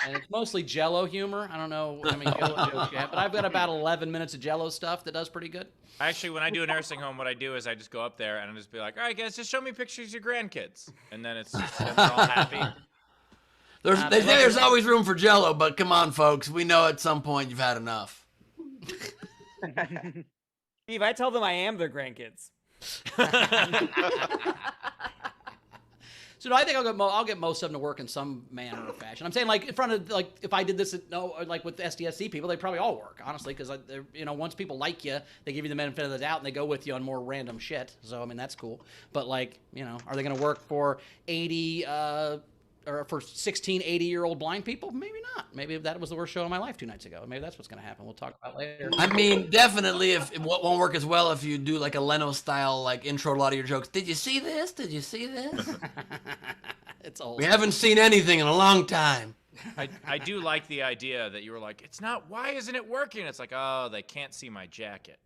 And it's mostly Jello humor. I don't know how many Jello jokes you have, but I've got about 11 minutes of Jello stuff that does pretty good. Actually, when I do a nursing home, what I do is I just go up there and I just be like, all right, guys, just show me pictures of your grandkids. And then it's all happy. They say there's always room for Jello, but come on, folks. We know at some point you've had enough. Steve, I tell them I am their grandkids. So no, I think I'll get most of them to work in some manner or fashion. I'm saying like in front of like if I did this like with the SDSC people, they probably all work honestly because once people like you, they give you the benefit of the doubt and they go with you on more random shit. So I mean that's cool. But like are they going to work for 80 or for 16 80-year-old blind people? Maybe not. Maybe that was the worst show of my life 2 nights ago. Maybe that's what's going to happen. We'll talk about it later. I mean, definitely if it won't work as well if you do like a Leno style like intro to a lot of your jokes. Did you see this? Did you see this? It's old. We haven't seen anything in a long time. I do like the idea that you were like, it's not, why isn't it working? It's like, oh, they can't see my jacket.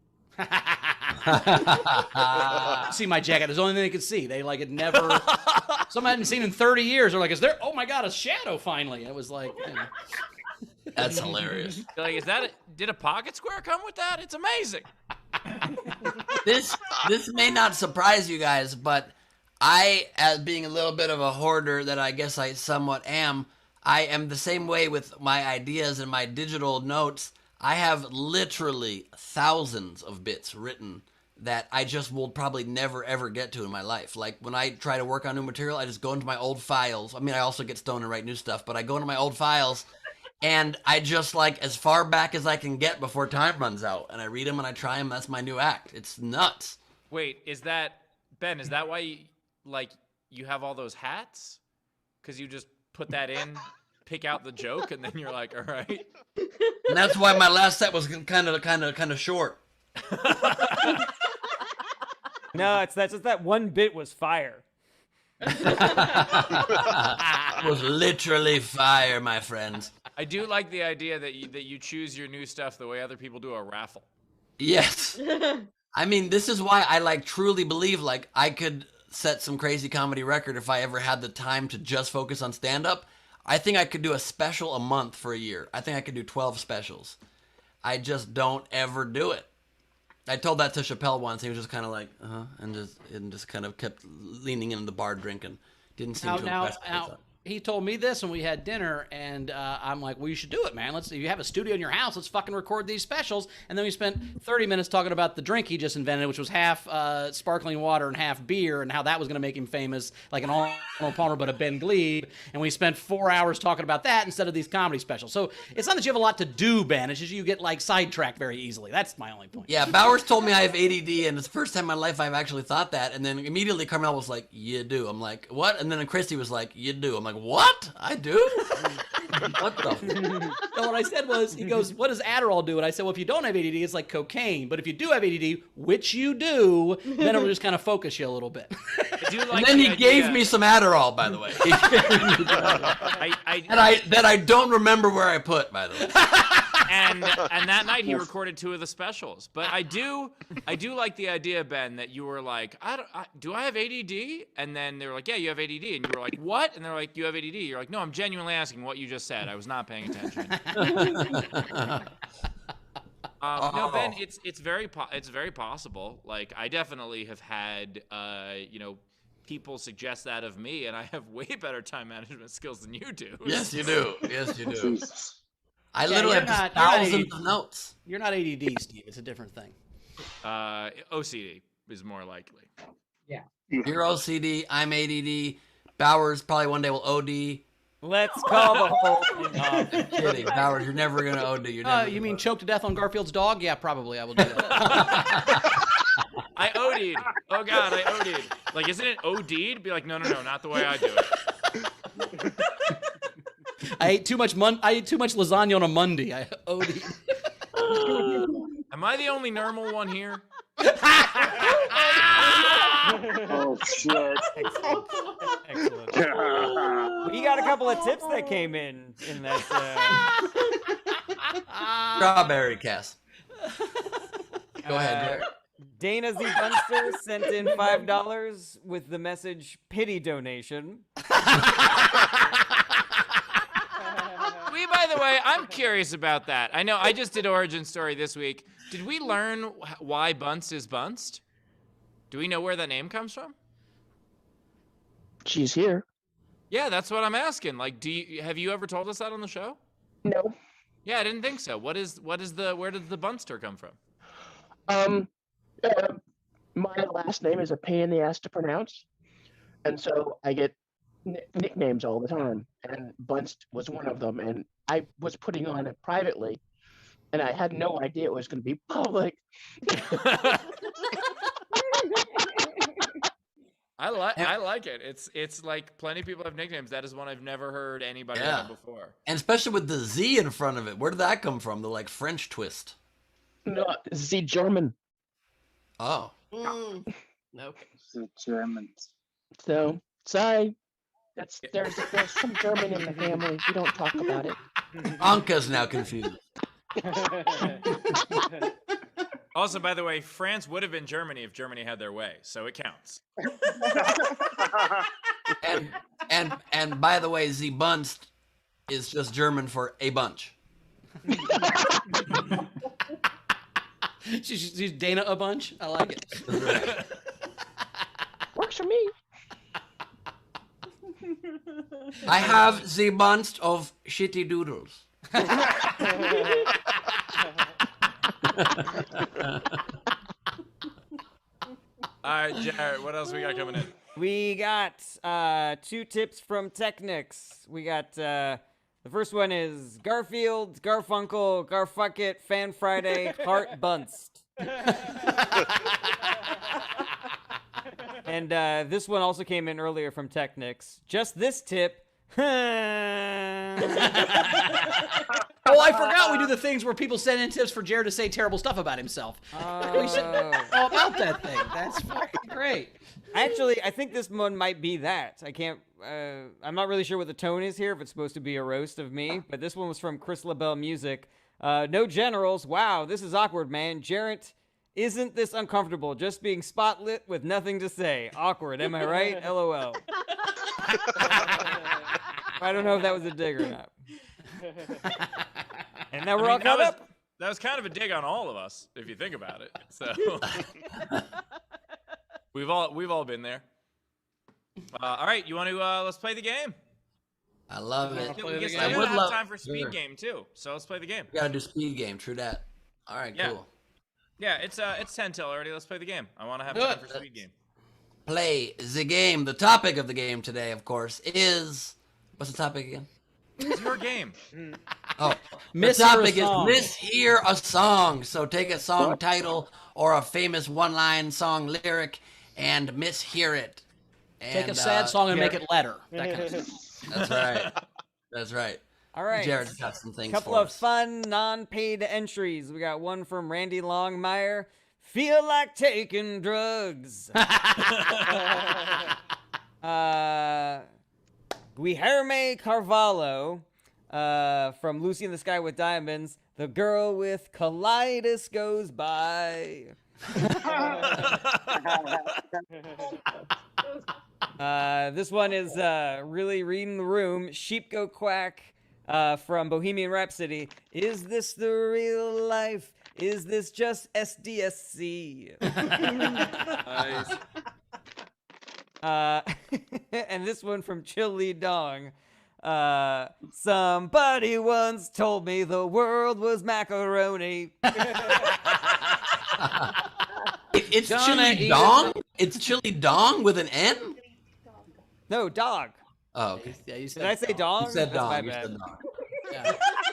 See my jacket. There's the only thing they could see. They like it never. Some I hadn't seen in 30 years. They're like, is there? Oh my god, a shadow finally. It was like. That's hilarious. You're like, did a pocket square come with that? It's amazing. This may not surprise you guys, but I, as being a little bit of a hoarder that I guess I somewhat am, I am the same way with my ideas and my digital notes. I have literally thousands of bits written that I just will probably never ever get to in my life. Like when I try to work on new material, I just go into my old files. I mean, I also get stoned and write new stuff, but I go into my old files and I just like as far back as I can get before time runs out. And I read them and I try them. That's my new act. It's nuts. Wait, Ben, is that why you have all those hats? Because you just put that in, pick out the joke, and then you're like, all right. And that's why my last set was kind of short. No, that's just that one bit was fire. It was literally fire, my friends. I do like the idea that you choose your new stuff the way other people do a raffle. Yes. I mean, this is why I truly believe I could set some crazy comedy record if I ever had the time to just focus on stand-up. I think I could do a special a month for a year. I think I could do 12 specials. I just don't ever do it. I told that to Chappelle once. He was just kind of like, and just kind of kept leaning in the bar drinking. Didn't seem to impress me. He told me this when we had dinner, and I'm like, well, you should do it, man. If you have a studio in your house, let's fucking record these specials. And then we spent 30 minutes talking about the drink he just invented, which was half sparkling water and half beer, and how that was going to make him famous, like an Arnold Palmer, but a Ben Gleib. And we spent 4 hours talking about that instead of these comedy specials. So it's not that you have a lot to do, Ben. It's just you get sidetracked very easily. That's my only point. Yeah, Bowers told me I have ADD, and it's the first time in my life I've actually thought that. And then immediately Carmel was like, you do. I'm like, what? And then Christy was like, you do. I'm like, what? I do? What the? No, what I said was, he goes, what does Adderall do? And I said, well, if you don't have ADD, it's like cocaine. But if you do have ADD, which you do, then it'll just kind of focus you a little bit. And then he gave me some Adderall, by the way. That I don't remember where I put, by the way. And that night he recorded 2 of the specials. But I do like the idea, Ben, that you were like, do I have ADD? And then they were like, yeah, you have ADD. And you were like, what? And they're like, you have ADD. You're like, no, I'm genuinely asking what you just said. I was not paying attention. No, Ben, it's very possible. Like, I definitely have had people suggest that of me, and I have way better time management skills than you do. Yes, you do. Yes, you do. I Yeah, literally you're have not- thousands of notes. You're not ADD, Steve. It's a different thing. OCD is more likely. You're OCD. I'm ADD. Bowers probably one day will OD. Let's call the whole thing off. I'm kidding. Bowers, you're never going to OD. You're never You gonna mean OD. choke to death on Garfield's dog? Yeah, probably. I will do that. I OD'd. Oh, God, I OD'd. Like, isn't it OD'd? Be like, no, not the way I do it. I ate too much lasagna on a Monday. I OD'd. Am I the only normal one here? Oh shit! Excellent. We got a couple of tips that came in that. Strawberry Cass. Go ahead, Jared. Dana Z. Bunster sent in $5 with the message "pity donation." By the way, I'm curious about that. I know I just did Origin Story this week. Did we learn why Bunst is Bunst? Do we know where that name comes from? She's here. Yeah, that's what I'm asking. Like, have you ever told us that on the show? No. Yeah, I didn't think so. where does the Bunster come from? My last name is a pain in the ass to pronounce, and so I get nicknames all the time, and Bunst was one of them, and I was putting on it privately, and I had no idea it was going to be public. I like it. It's like plenty of people have nicknames. That is one I've never heard anybody have before. And especially with the Z in front of it. Where did that come from? The French twist. No, Z German. Oh. Nope. The Germans. So sorry. There's some German in the family. We don't talk about it. Anka's now confused. Also, by the way, France would have been Germany if Germany had their way, so it counts. And by the way, Z Bunst is just German for a bunch. She's Dana a bunch. I like it. Works for me. I have the bunch of shitty doodles. All right, Jared, what else we got coming in? We got 2 tips from Technics. We got the first one is Garfield, Garfunkel, Garfucket, Fan Friday, Heart Bunst. And this one also came in earlier from Technics. Just this tip. Oh, I forgot we do the things where people send in tips for Jared to say terrible stuff about himself. We should know about that thing. That's fucking great. Actually, I think this one might be that. I can't. I'm not really sure what the tone is here. If it's supposed to be a roast of me, but this one was from Chris LaBelle Music. No generals. Wow, this is awkward, man. Jarrett, isn't this uncomfortable? Just being spotlit with nothing to say. Awkward. Am I right? LOL. I don't know if that was a dig or not. And now we're all caught up. That was kind of a dig on all of us, if you think about it. So we've all been there. All right, you want to let's play the game. I love it. We still gotta have time for speed game too. So let's play the game. We gotta do speed game. True that. All right, cool. Yeah, it's 10 till already. Let's play the game. I want to have time for speed game. Play the game. The topic of the game today, of course, is what's the topic again? It's your game. Oh, the topic is mishear a song. So take a song title or a famous one-line song lyric and mishear it. And, take a sad song and make it letter. That kind of stuff. That's right. That's right. All right. Jared's got some things Couple for of us. fun, non-paid entries. We got one from Randy Longmire. Feel like taking drugs. Guilherme Carvalho from Lucy in the Sky with Diamonds. The girl with colitis goes by. This one is really reading the room. Sheep Go Quack from Bohemian Rhapsody. Is this the real life? Is this just SDSC? Nice. And this one from Chili Dong. Somebody once told me the world was macaroni. It's Chili Dong? It's Chili Dong with an N? No, dog. Oh, okay. Yeah, you said Did I say dog? You said That's my dong. You bad. said dong. Yeah.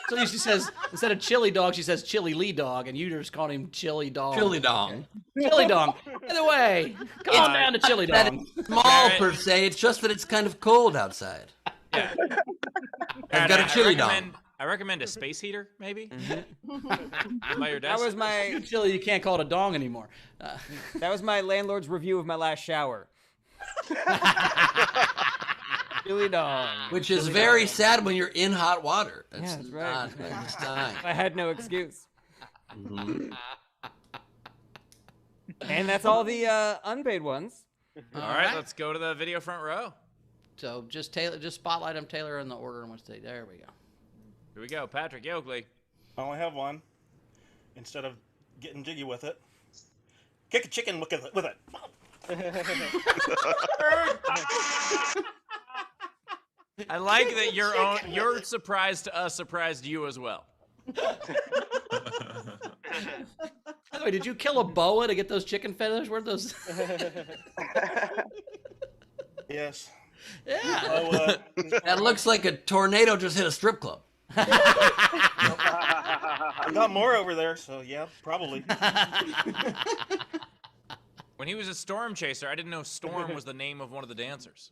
So she says, instead of chili dog, she says chili Lee dog, and you just called him chili dog. Chili Dong. Chili dong. Either way, calm down to chili That dong. is small per se. It's just that it's kind of cold outside. Yeah. I've got a chili dong. I recommend a space heater, maybe. Mm-hmm. By your That desk. was my Chili, you can't call it a dong anymore. that was my landlord's review of my last shower. Chili dong. Which is very sad when you're in hot water. That's Yeah, that's right. not a good sign. I had no excuse. Mhm. And that's all the unpaid ones. All right, let's go to the video front row. So just spotlight them, Taylor, in the order in which they. There we go. Here we go. Patrick Yoakley. I only have one. Instead of getting jiggy with it, kick a chicken with it. I like that your surprise to us surprised you as well. By the way, did you kill a boa to get those chicken feathers? Where those? Yes. Yeah. Oh, That looks like a tornado just hit a strip club. I got more over there, so yeah, probably. When he was a storm chaser, I didn't know Storm was the name of one of the dancers.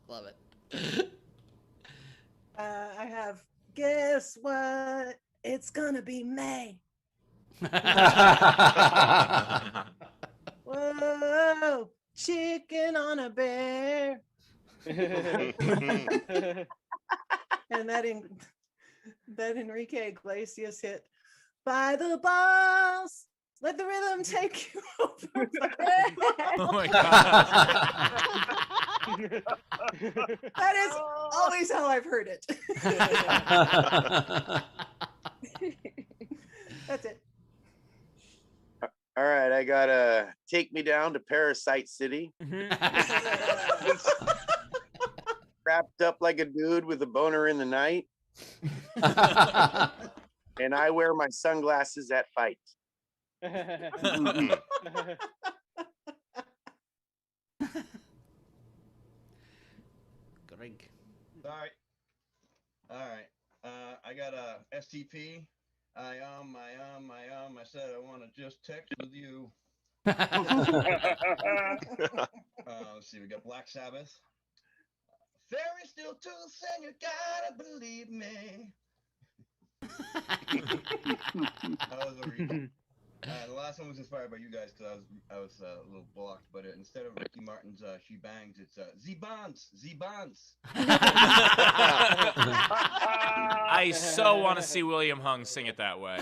Love it. I have. Guess what? It's gonna be May. Whoa, chicken on a bear. And that Enrique Iglesias hit by the balls. Let the rhythm take you over. Oh my god. That is always how I've heard it. That's it. All right, I got Take Me Down to Parasite City. Wrapped up like a dude with a boner in the night. And I wear my sunglasses at fight. Greg. All right. I got a STP. I said I want to just text with you. Let's see. We got Black Sabbath, Fairy still too sing, you gotta believe me. That was a read. The last one was inspired by you guys because I was a little blocked, but instead of Ricky Martin's "She Bangs," it's "Z-Bonds, Z-Bonds." I so want to see William Hung sing it that way.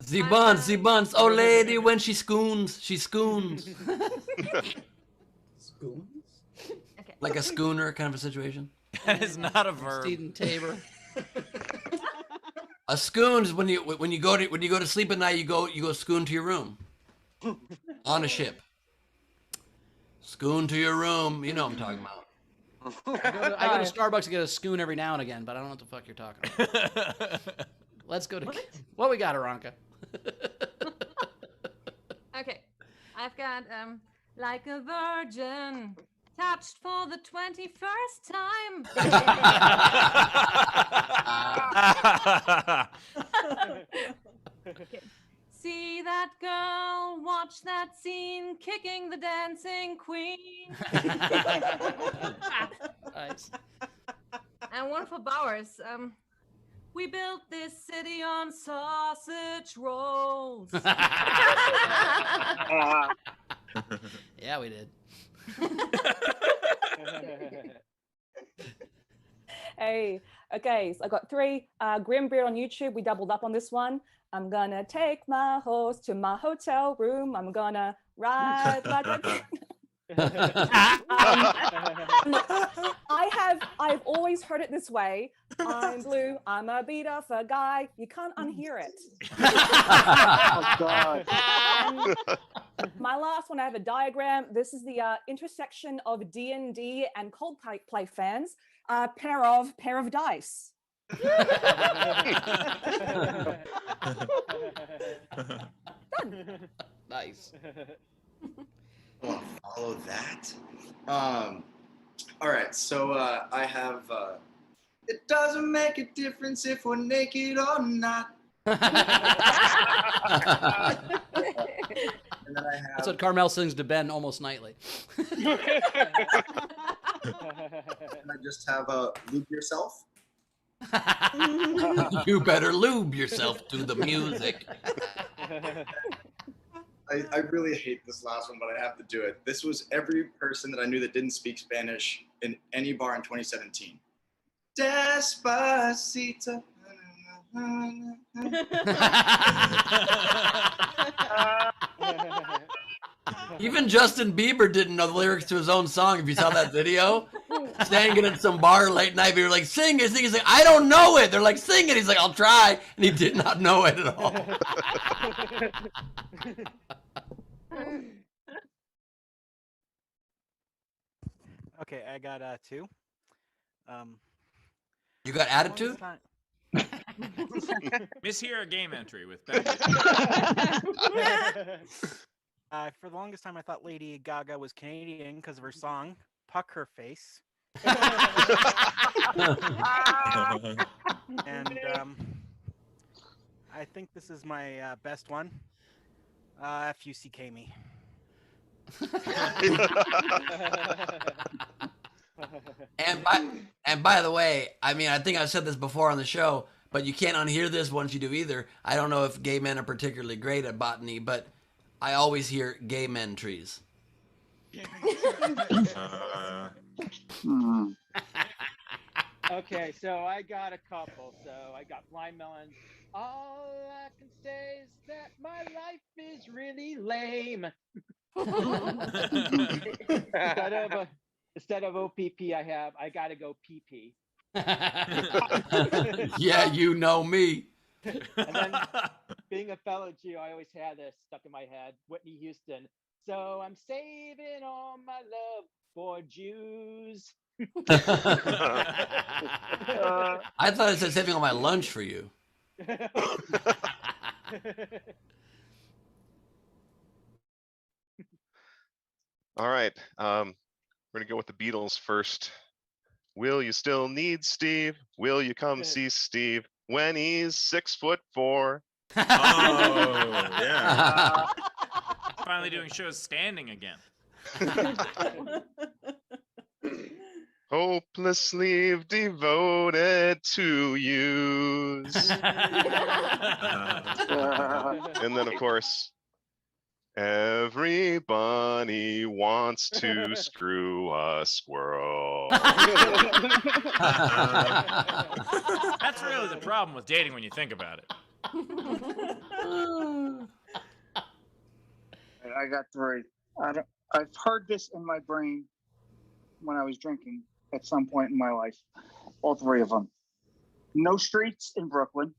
Z-Buns. Oh, lady, when she scoons, she scoons. Spoons? Okay. Like a schooner kind of a situation. That is not a verb. Steven Tabor. A scoon is when you go to sleep at night. You go scoon to your room on a ship. Scoon to your room. You know what I'm talking about. I go to Starbucks to get a schoon every now and again, but I don't know what the fuck you're talking about. Let's go to what we got, Aranka. Okay. I've got like a virgin touched for the 21st time. Okay. See that girl, watch that scene, kicking the dancing queen. Nice. And one for Bowers. We built this city on sausage rolls. Yeah, we did. Hey, okay, so I got 3. Grimbeard on YouTube, we doubled up on this one. I'm gonna take my horse to my hotel room. I'm gonna ride like a... I've always heard it this way. I'm blue, I'm a beat off a guy. You can't unhear it. Oh, God. My last one, I have a diagram. This is the intersection of D&D and Coldplay fans. Pair of dice. Done. Nice. I'll follow that. All right, so I have. It doesn't make a difference if we're naked or not. And then I have. That's what Carmel sings to Ben almost nightly. And I just have lube yourself. You better lube yourself to the music. I really hate this last one, but I have to do it. This was every person that I knew that didn't speak Spanish in any bar in 2017. Despacito. Even Justin Bieber didn't know the lyrics to his own song. If you saw that video, standing in some bar late night, we were like, "Sing it, sing it." He's like, "I don't know it." They're like, "Sing it." He's like, "I'll try," and he did not know it at all. Okay, I got 2. You got attitude? Mishear a game entry with Ben. For the longest time, I thought Lady Gaga was Canadian because of her song "Puck Her Face." And I think this is my best one. FUCK me. And by the way, I mean, I think I've said this before on the show, but you can't unhear this once you do either. I don't know if gay men are particularly great at botany, but I always hear gay men trees. Okay, so I got a couple. So I got blind melons. All I can say is that my life is really lame. Instead of OPP, I gotta go PP. Yeah, you know me. And then, being a fellow Jew, I always had this stuck in my head. Whitney Houston. So I'm saving all my love for Jews. I thought it said saving all my lunch for you. All right. We're going to go with the Beatles first. Will you still need Steve? Will you come see Steve when he's 6'4"? Oh, yeah. finally doing shows standing again. Hopelessly devoted to use. And then, of course, everybody wants to screw a squirrel. That's really the problem with dating when you think about it. I got three. I've heard this in my brain when I was drinking at some point in my life. All three of them. No streets in Brooklyn.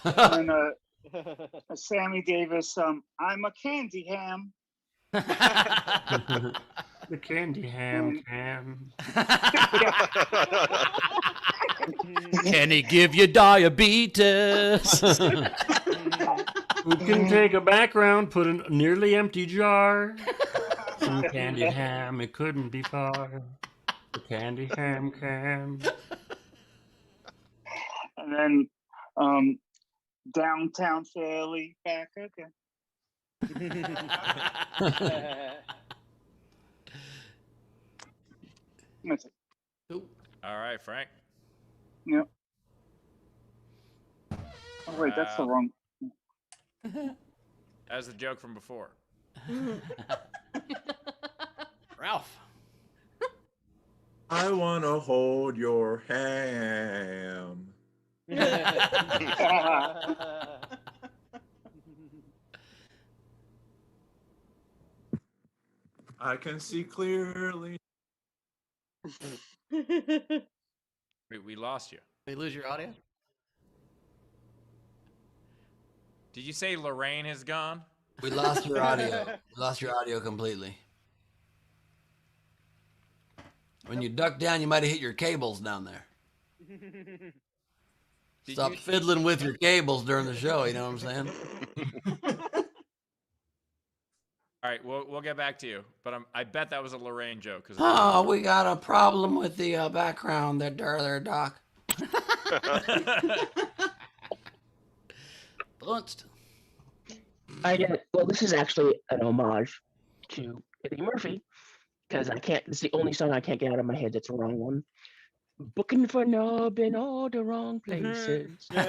And a Sammy Davis. I'm a candy ham. The candy ham cam. Can he give you diabetes? Who can take a background, put in a nearly empty jar? Some candy ham, it couldn't be far. The candy ham cam. And then downtown Philly, back again. That's it. All right, Frank. Yep. Oh wait, that's the wrong. That was the joke from before. Ralph. I want to hold your ham. I can see clearly. We lost you. Did we lose your audio? Did you say Lorraine is gone? We lost your audio. We lost your audio completely. When you duck down, you might have hit your cables down there. Stop fiddling with your cables during the show, you know what I'm saying? All right, we'll get back to you, but I bet that was a Lorraine joke. Oh, we got a problem with the background there, Doc. Bounced. Well, this is actually an homage to Eddie Murphy, because it's the only song I can't get out of my head that's the wrong one. Booking for nub in all the wrong places. Love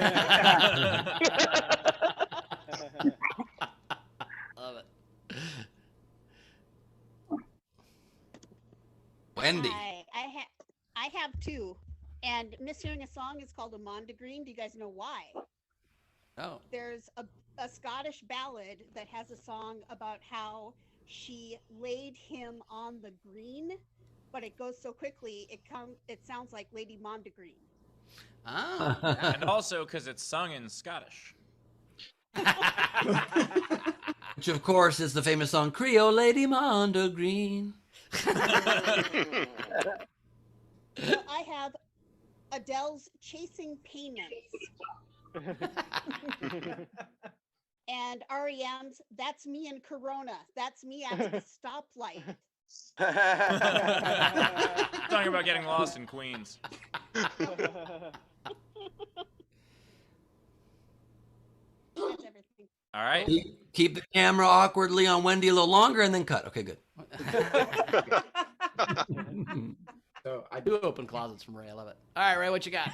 it. Wendy. Hi, I have two, and mishearing a song is called a mondegreen. Do you guys know why? Oh. There's a Scottish ballad that has a song about how she laid him on the green, but it goes so quickly it sounds like Lady Mondegreen. Ah. And also because it's sung in Scottish. Which, of course, is the famous song Creole Lady Mondegreen. Well, I have Adele's Chasing Payments. And REM's That's Me in Corona. That's me at the stoplight. Talking about getting lost in Queens. That's everything. All right. Keep the camera awkwardly on Wendy a little longer and then cut. Okay, good. So I do open closets from Ray. I love it. All right, Ray, what you got?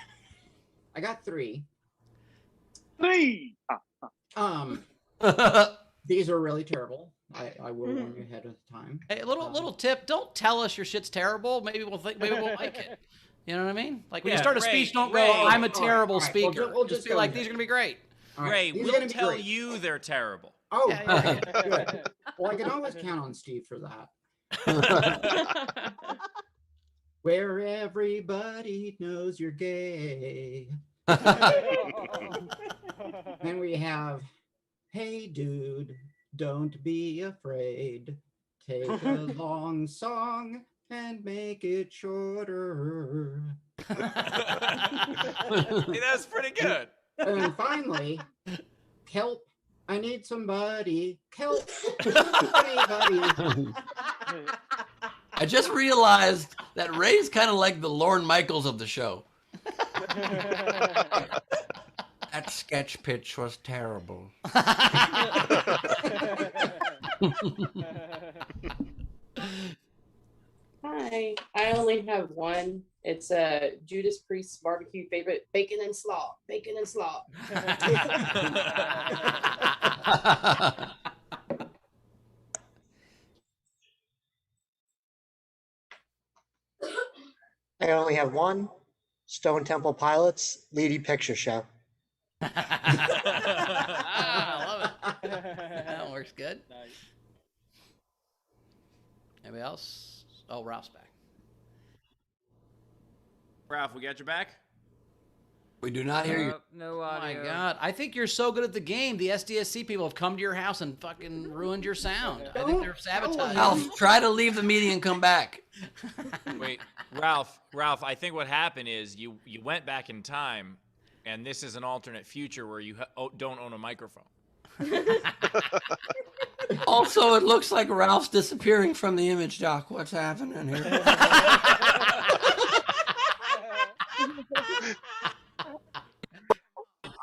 I got three. Three. These are really terrible. I will warn you ahead of time. Hey, little tip: don't tell us your shit's terrible. Maybe we'll like it. You know what I mean? Like when you start a speech, don't go, "I'm a terrible speaker." We'll just be go like, ahead. "These are gonna be great." Ray, these are we'll gonna be tell great. you they're terrible. Oh, Yeah. good. Well, I can always count on Steve for that. Where everybody knows you're gay. Then we have, hey dude, don't be afraid. Take a long song and make it shorter. Hey, that's pretty good. And then finally, help. I need somebody. Help. Anybody. I just realized that Ray's kind of like the Lorne Michaels of the show. At That sketch pitch was terrible. Hi, I only have one. It's Judas Priest's barbecue favorite, bacon and slaw. Bacon and slaw. I only have one. Stone Temple Pilots, Leady Picture Show. I love it. That works good. Nice. Anybody else? Oh, Ralph's back. Ralph, we got your back? We do not hear you. No Oh my audio. God. I think you're so good at the game. The SDSC people have come to your house and fucking ruined your sound. I think they're sabotaging. Ralph, try to leave the meeting and come back. Wait, Ralph, I think what happened is you went back in time, and this is an alternate future where you don't own a microphone. Also, it looks like Ralph's disappearing from the image, Doc. What's happening here?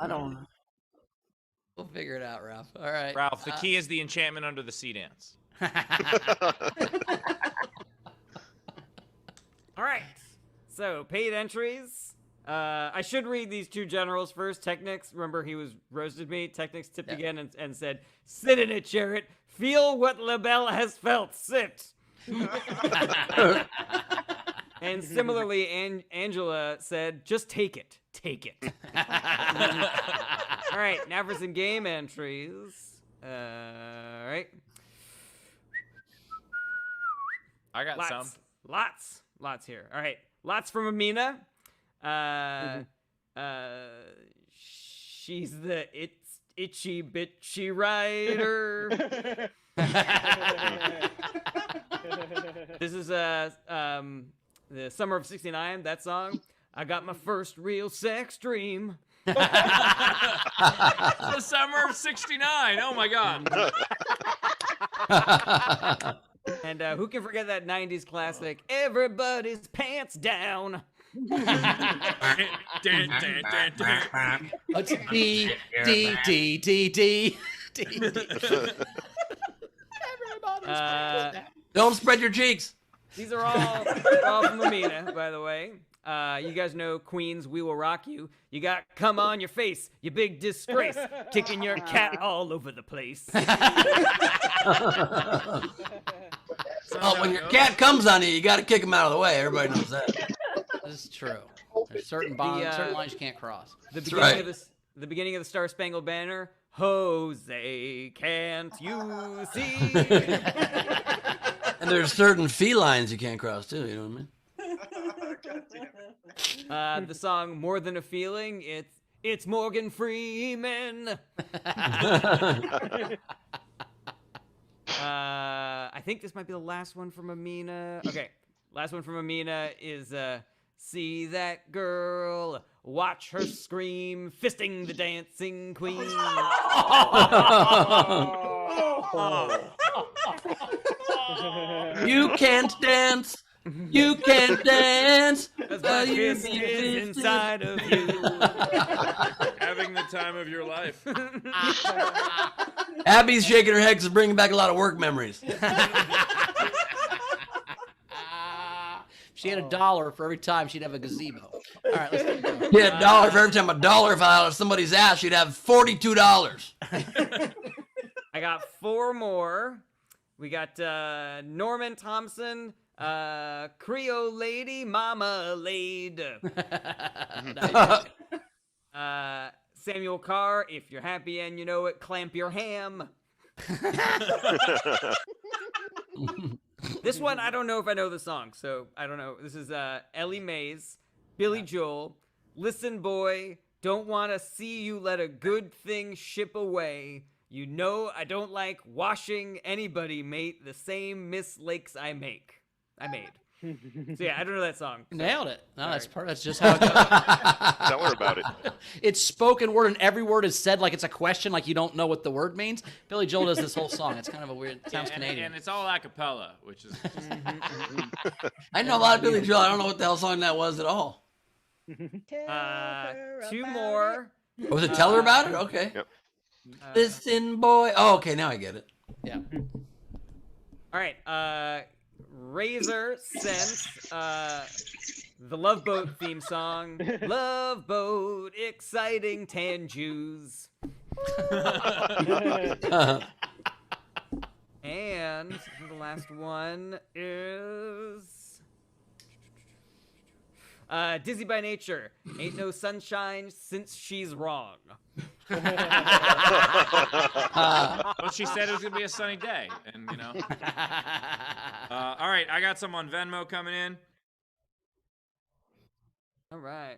I don't know. We'll figure it out, Ralph. All right. Ralph, the key is the enchantment under the sea dance. All right. So paid entries. I should read these two generals first. Technics, remember he was roasted me. Technics tipped again and said, "Sit in it, Jarrett. Feel what LaBelle has felt. Sit." And similarly, Angela said, "Just take it. Take it." All right, now for some game entries. All right. I got some. Lots here. All right, lots from Amina. She's the itchy bitchy rider. This is the summer of '69. That song. I got my first real sex dream. The summer of '69. Oh my God. And who can forget that '90s classic? Everybody's pants down. Let's D. Don't spread your cheeks. These are all from Amina, by the way. You guys know Queen's "We Will Rock You." You got "Come On Your Face," you big disgrace, kicking your cat all over the place. Oh, when your cat comes on you got to kick him out of the way. Everybody knows that. This is true. There's certain certain lines you can't cross. The beginning of the Star Spangled Banner. Jose, can't you see? And there's certain felines you can't cross too. You know what I mean? The song "More Than a Feeling." It's Morgan Freeman. I think this might be the last one from Amina. Okay, last one from Amina is "See that girl, watch her scream, fisting the dancing queen." You can't dance. You can't dance. As my fist is inside of you. Having the time of your life. Abby's shaking her head because it's bringing back a lot of work memories. She had $1 for every time she'd have a gazebo. All right, let's keep going. Yeah, $1 for every time a dollar fell out of somebody's ass, she'd have $42. I got 4 more. We got Norman Thompson, Creole Lady, Mama Laid. Samuel Carr, "If You're Happy and You Know It, Clamp Your Ham." This one, I don't know if I know the song, so I don't know. This is Ellie Mays, Billy Joel, "Listen Boy, don't want to see you let a good thing ship away. You know I don't like washing anybody, mate, the same mistakes I made." So yeah, I don't know that song. So. Nailed it. No, Sorry. that's just how it goes. Don't worry about it. It's spoken word, and every word is said like it's a question, like you don't know what the word means. Billy Joel does this whole song. It's kind of a weird. It sounds Canadian. And it's all a cappella, which is. I know a lot of Billy Joel. I don't know what the hell song that was at all. 2 more. Was it tell her about it? Okay. Yep. Listen, boy. Oh, okay. Now I get it. Yeah. All right. Razor sent the Love Boat theme song. Love Boat, exciting tan Jews. And the last one is Dizzy by Nature. Ain't no sunshine since she's wrong. Well, she said it was gonna be a sunny day, and you know. All right, I got some on Venmo coming in. All right.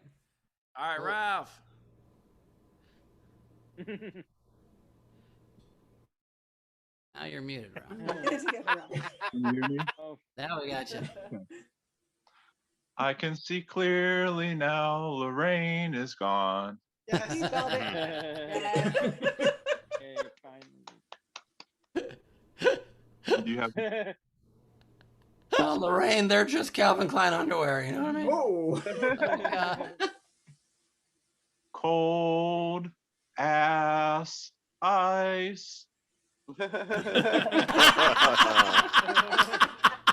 All right, Ralph. Now you're muted, Ralph. Can you hear me? Now we got you. I can see clearly now. Lorraine is gone. Yes, you spelled it. You have Oh, Lorraine, they're just Calvin Klein underwear. You know what I mean? Whoa. cold ass ice.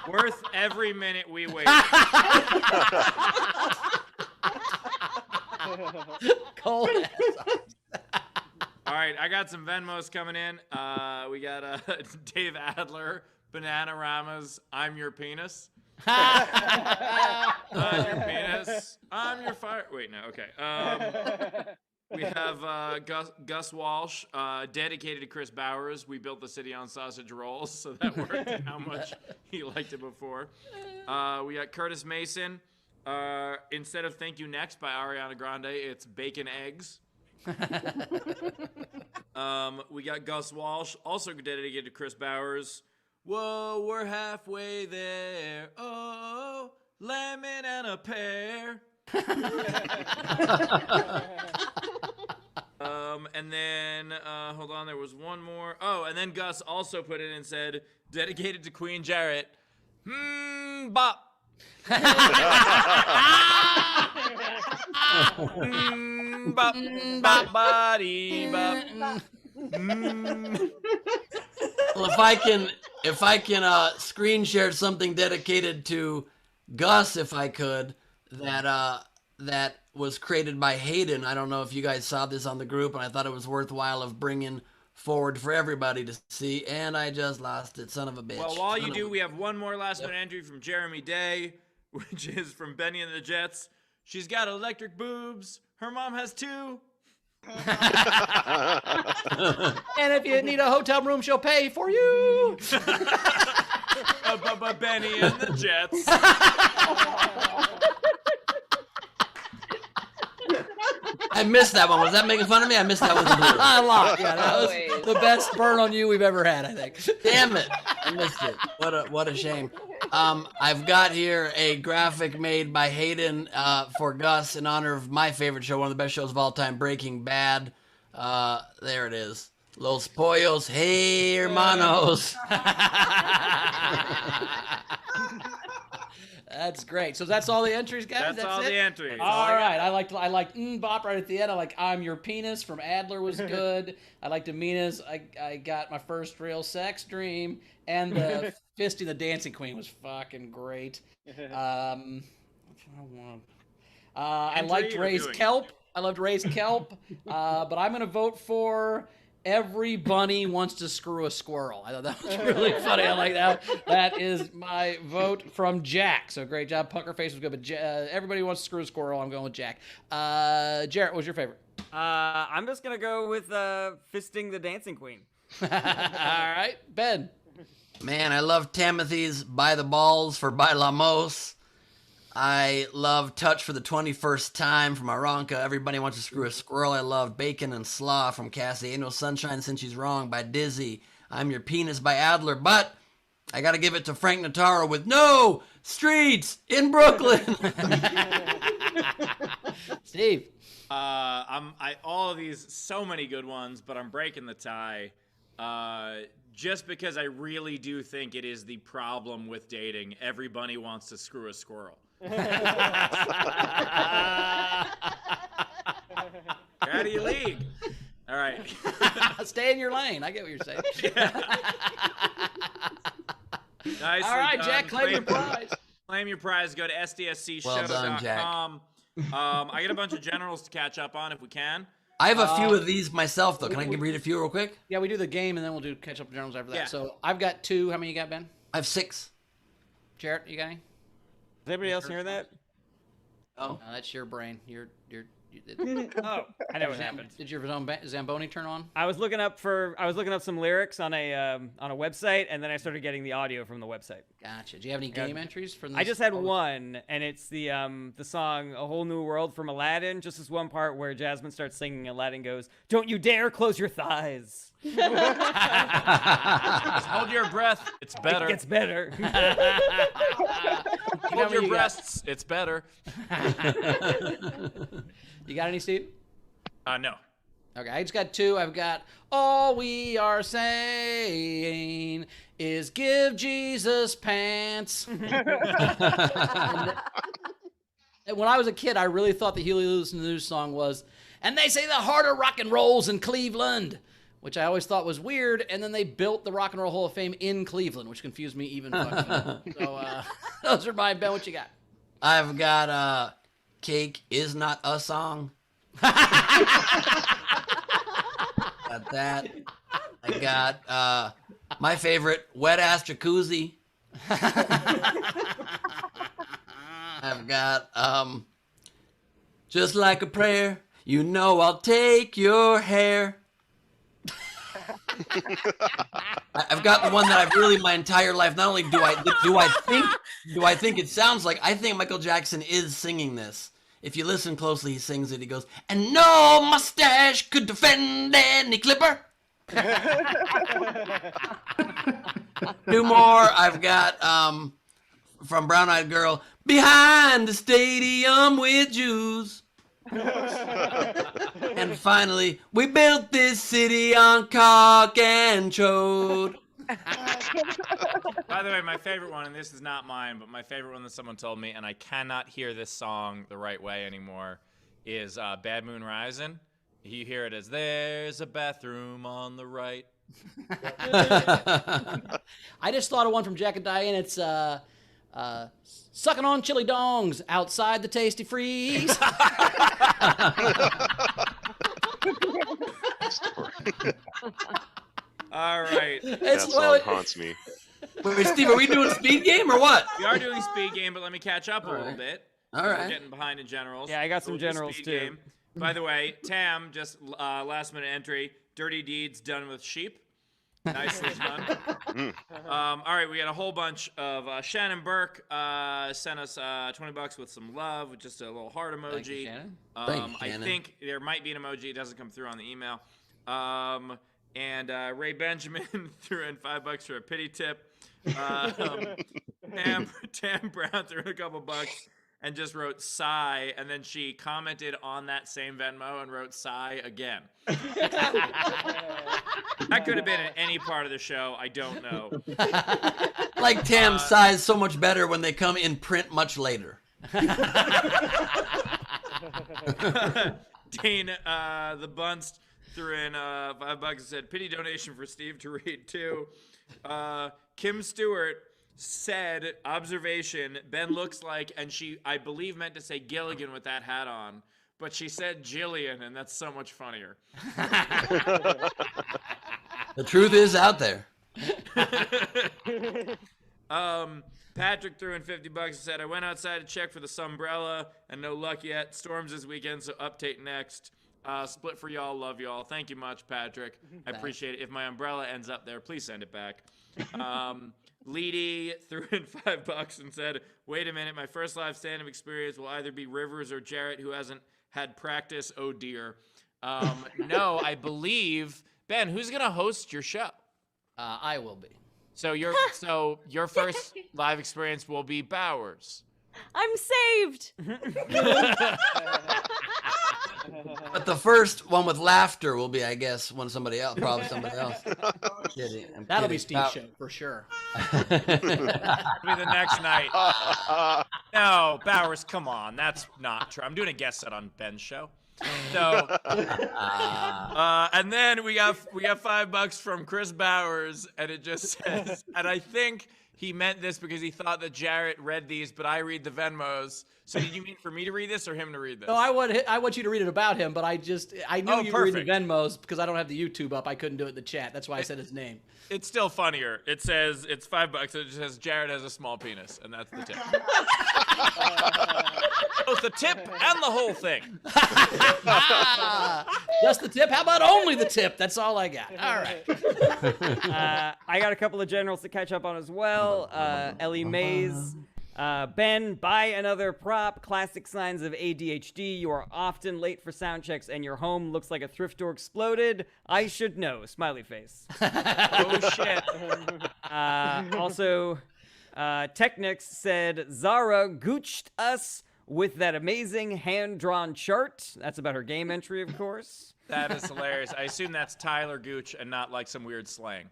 Worth every minute we wait. Cold ass. All right, I got some Venmos coming in. We got Dave Adler, Bananaramas, I'm your penis. I'm your penis. I'm your fire. Wait, no, okay. We have Gus Walsh, dedicated to Chris Bowers. We built the city on sausage rolls, so that worked how much he liked it before. We got Curtis Mason. Instead of Thank You Next by Ariana Grande, it's Bacon Eggs. We got Gus Walsh, also dedicated to Chris Bowers. Whoa, we're halfway there. Oh, lemon and a pear. And then, hold on, there was one more. Oh, and then Gus also put it and said, dedicated to Queen Jarrett. Bop. Bop, bop, body, bop. Well, if I can screen share something dedicated to Gus, if I could, that was created by Hayden. I don't know if you guys saw this on the group, and I thought it was worthwhile of bringing forward for everybody to see, and I just lost it, son of a bitch. Well, while you do, we have one more last minute entry from Jeremy Day, which is from Benny and the Jets. She's got electric boobs. Her mom has two. And if you need a hotel room, she'll pay for you. Benny and the Jets. I missed that one. Was that making fun of me? I missed that one completely. A lot. Yeah, that was the best burn on you we've ever had, I think. Damn it. I missed it. What a shame. I've got here a graphic made by Hayden for Gus in honor of my favorite show, one of the best shows of all time, Breaking Bad. There it is. Los pollos, hey hermanos. That's great. So that's all the entries, guys. That's all it? the entries. All right. I like bop right at the end. I like I'm your penis from Adler was good. I like Amina's. I got my first real sex dream, and the Fisty the Dancing Queen was fucking great. I liked Ray's Kelp. I loved Ray's Kelp. But I'm gonna vote for Every Bunny Wants to Screw a Squirrel. I thought that was really funny. I like that. That is my vote from Jack. So great job. Puckerface was good, but Everybody Wants to Screw a Squirrel. I'm going with Jack. Jarrett, what was your favorite? I'm just gonna go with Fisting the Dancing Queen. All right, Ben. Man, I love Timothy's By the Balls for Bailamos. I love Touch for the 21st Time from Aranka. Everybody Wants to Screw a Squirrel. I love Bacon and Slaw from Cassie. Ain't No Sunshine Since She's Wrong by Dizzy. I'm Your Penis by Adler. But I got to give it to Frank Notaro with No Streets in Brooklyn. Steve. All of these, so many good ones, but I'm breaking the tie. Just because I really do think it is the problem with dating. Everybody wants to screw a squirrel. How do you leave? your lane. I get what you're saying. Nicely All right, done. Jack, claim your prize. Claim your prize. Go to sdscshow.com. Well done, Jack. I got a bunch of generals to catch up on if we can. I have a few of these myself, though. Can I read a few real quick? Yeah, we do the game, and then we'll do catch up journals after that. Yeah. So I've got 2. How many you got, Ben? I have 6. Jarrett, you got any? Does anybody else hear that? Oh, that's your brain. Oh, I know what happened. Did your Zamboni turn on? I was looking up some lyrics on a website, and then I started getting the audio from the website. Gotcha. Do you have any game entries from this? I just had one, and it's the song "A Whole New World" from Aladdin. Just this one part where Jasmine starts singing, Aladdin goes, "Don't you dare close your thighs." Just hold your breath. It's better. It gets better. Hold your breasts. It's better. You got any, Steve? No. Okay, I just got 2. I've got all we are saying is give Jesus pants. And when I was a kid, I really thought the Huey Lewis and the News song was, and they say the heart of rock and roll's in Cleveland, which I always thought was weird. And then they built the Rock and Roll Hall of Fame in Cleveland, which confused me even fucking more. So those are mine. Ben, what you got? I've got Cake is Not a Song. Got that. I got my favorite, Wet Ass Jacuzzi. I've got Just Like a Prayer, You Know I'll Take Your Hair. I've got the one that I've really my entire life. Not only do I think it sounds like, I think Michael Jackson is singing this. If you listen closely, he sings it. He goes, and no mustache could defend any clipper. 2 more. I've got from Brown Eyed Girl, Behind the Stadium with Jews. And finally, we built this city on cock and chode. By the way, my favorite one, and this is not mine, but my favorite one that someone told me, and I cannot hear this song the right way anymore, is Bad Moon Rising. You hear it as, there's a bathroom on the right. I just thought of one from Jack and Diane. It's sucking on chili dongs outside the Tasty Freeze. All right. That song haunts me. Wait, Steve, are we doing a speed game or what? We are doing speed game, but let me catch up a little right. bit. All We're right. getting behind in generals. Yeah, I got some We'll do generals, speed too. game. By the way, Tam, just last minute entry, Dirty Deeds done with sheep. Nicely done. All right, we got a whole bunch of Shannon Burke sent us $20 with some love, with just a little heart emoji. Thank you, Shannon. Thank you, I Shannon. think there might be an emoji. It doesn't come through on the email. And Ray Benjamin threw in $5 for a pity tip. Tam Brown threw in a couple bucks and just wrote sigh, and then she commented on that same Venmo and wrote sigh again. That could have been in any part of the show. I don't know. Like Tam sighs so much better when they come in print much later. Dane the Bunst threw in $5 and said, pity donation for Steve to read too. Kim Stewart said, observation, Ben looks like, and she, I believe, meant to say Gilligan with that hat on, but she said Jillian, and that's so much funnier. The truth is out there. Patrick threw in $50 and said, I went outside to check for the Sunbrella, and no luck yet. Storms this weekend, so update next. Split for y'all. Love y'all. Thank you much, Patrick. I appreciate it. If my umbrella ends up there, please send it back. Leedy threw in $5 and said, wait a minute, my first live stand-up experience will either be Rivers or Jarrett, who hasn't had practice. Oh, dear. No, I believe, Ben, who's going to host your show? I will be. So your first live experience will be Bowers. I'm saved. But the first one with laughter will be, I guess, probably somebody else. Kidding. I'm That'll be kidding. Steve's show for sure. It'll be the next night. No, Bowers, come on. That's not true. I'm doing a guest set on Ben's show. So, and then we got $5 from Chris Bowers, and it just says, and I think he meant this because he thought that Jarrett read these, but I read the Venmos. So did you mean for me to read this or him to read this? No, I want you to read it about him, but I knew you were reading the Venmos because I don't have the YouTube up. I couldn't do it in the chat. That's why I said his name. It's still funnier. It says it's $5. It just says Jared has a small penis, and that's the tip. Both the tip and the whole thing. Just the tip? How about only the tip? That's all I got. All right. I got a couple of generals to catch up on as well. Ellie Mays. Ben, buy another prop. Classic signs of ADHD. You are often late for sound checks and your home looks like a thrift store exploded. I should know. Smiley face. Oh, shit. Also, Technics said, Zara gooched us with that amazing hand-drawn chart. That's about her game entry, of course. That is hilarious. I assume that's Tyler Gooch and not like some weird slang.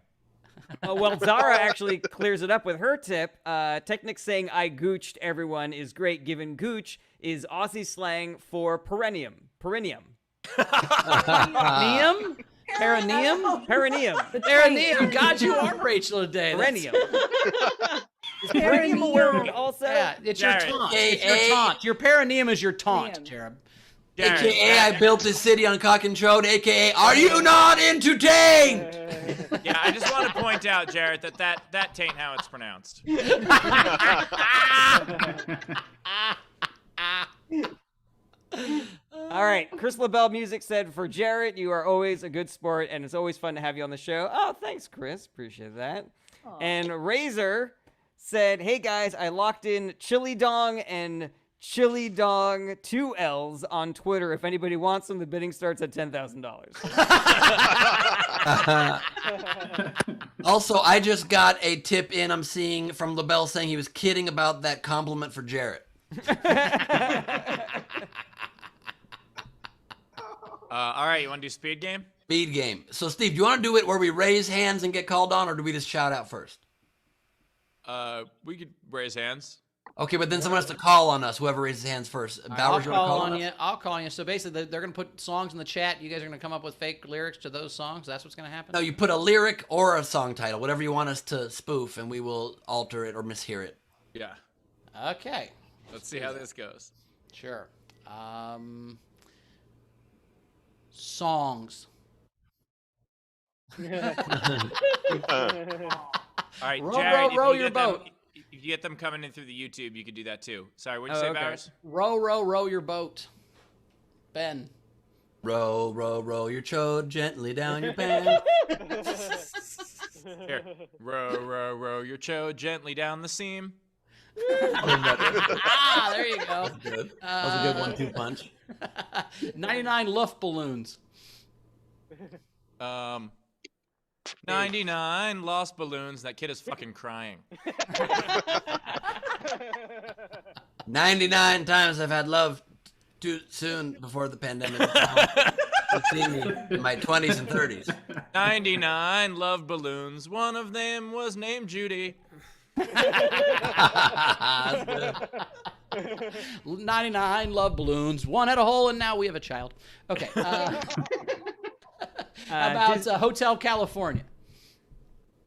Well, Zara actually clears it up with her tip. Technics saying I gooched everyone is great, given gooch is Aussie slang for perennium. Perineum? Perineum? Perineum. God, you are Rachel today. Perennium. Is perineum a word also? Yeah, it's your Jared. taunt. It's your taunt. Your perineum is your taunt, Jared. AKA I built this city on cock and trode. AKA are you not entertained? Yeah, I just want to point out, Jarrett, that tain't how it's pronounced. All right, Chris LaBelle Music said, for Jarrett, you are always a good sport, and it's always fun to have you on the show. Oh, thanks, Chris. Appreciate that. And Razor said, hey, guys, I locked in Chili Dong and Chili Dong 2 L's on Twitter. If anybody wants them, the bidding starts at $10,000. Also, I just got a tip in I'm seeing from LaBelle saying he was kidding about that compliment for Jarrett. All right, you want to do speed game? Speed game. So, Steve, do you want to do it where we raise hands and get called on, or do we just shout out first? We could raise hands. Okay, but then someone has to call on us, whoever raises hands first. Bowers, you want to call on you. us? I'll call you. So basically, they're going to put songs in the chat. You guys are going to come up with fake lyrics to those songs. That's what's going to happen? No, you put a lyric or a song title, whatever you want us to spoof, and we will alter it or mishear it. Yeah. Okay. Let's see how this goes. Sure. Songs. All right, Row, Jared, row if you your get them- boat. if you get them coming in through the YouTube, you could do that too. Sorry, what'd you say, Bowers? Row, row, row your boat. Ben. Row, row, row your chode gently down your pan. Here. Row, row, row your chode gently down the seam. There you go. Good. That was a good 1-2 punch. 99 Luft balloons. 99 lost balloons. That kid is fucking crying. 99 times I've had love too soon before the pandemic. You've seen me in my 20s and 30s. 99 love balloons. One of them was named Judy. That's good. 99 love balloons. One had a hole, and now we have a child. Okay. How about Hotel California?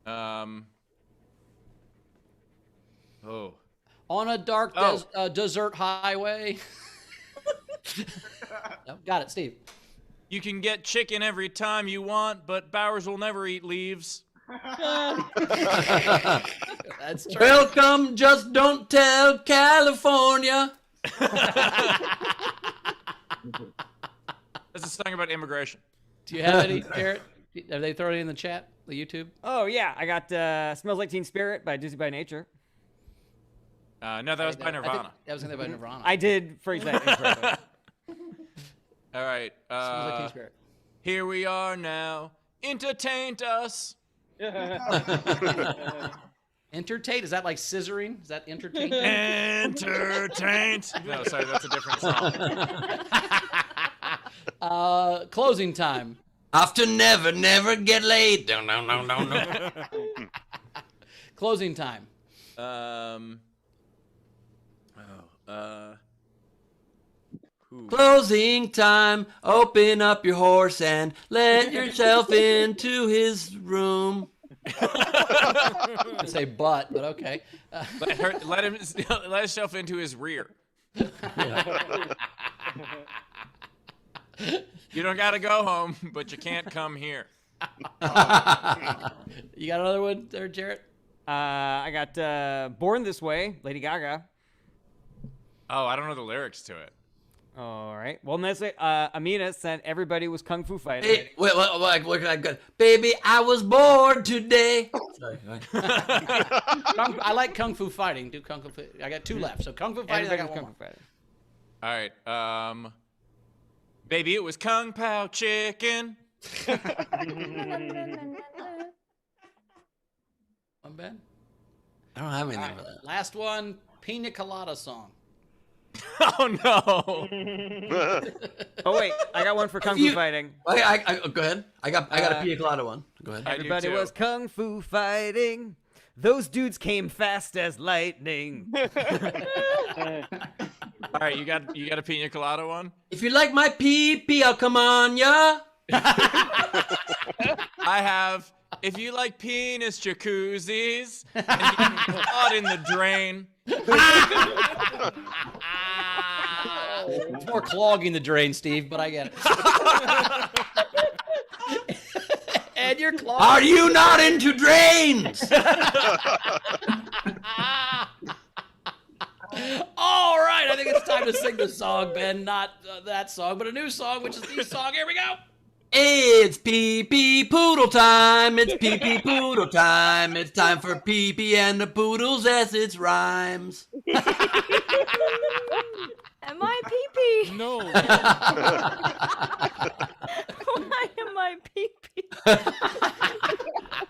Oh. On a dark desert highway. No, got it, Steve. You can get chicken every time you want, but Bowers will never eat leaves. That's true. Welcome, just don't tell California. This is a song about immigration. Do you have any, Garrett? Have they thrown it in the chat, the YouTube? Oh, yeah. I got Smells Like Teen Spirit by Dizzy by Nature. No, that was by Nirvana. That was going to be by Nirvana. I did phrase that incorrectly. All right. Smells Like Teen Spirit. Here we are now. Entertain us. Entertain? Is that like scissoring? Is that entertain? Entertain. No, sorry, that's a different song. Closing time. Off to never, never get laid. No. Closing time. Closing time. Open up your horse and let yourself into his room. I say but okay. Let himself into his rear. You don't gotta go home, but you can't come here. You got another one there, Jarrett? I got Born This Way, Lady Gaga. Oh, I don't know the lyrics to it. All right. Well, Amina sent Everybody Was Kung Fu Fighting. Hey, wait, look at that. Baby, I was bored today. Sorry, I like Kung Fu Fighting. Do Kung Fu Fighting. I got two left. So Kung Fu Fighting, I got one more. All right. Baby, it was Kung Pao Chicken. One, Ben? I don't have anything for that. Last one, Pina Colada song. Oh, no. Oh, wait. I got one for Kung Fu Fighting. Go ahead. I got a Pina Colada one. Go ahead. Everybody was Kung Fu Fighting. Those dudes came fast as lightning. All right, you got a Pina Colada one? If you like my pee-pee, I'll come on ya. I have, if you like penis jacuzzis and getting caught in the drain. It's more clogging the drain, Steve, but I get it. And you're clogging. Are you not into drains? All right, I think it's time to sing the song, Ben. Not that song, but a new song, which is the song. Here we go. It's pee-pee poodle time. It's pee-pee poodle time. It's time for pee-pee and the poodles as it rhymes. Am I pee-pee? No. Why am I pee-pee?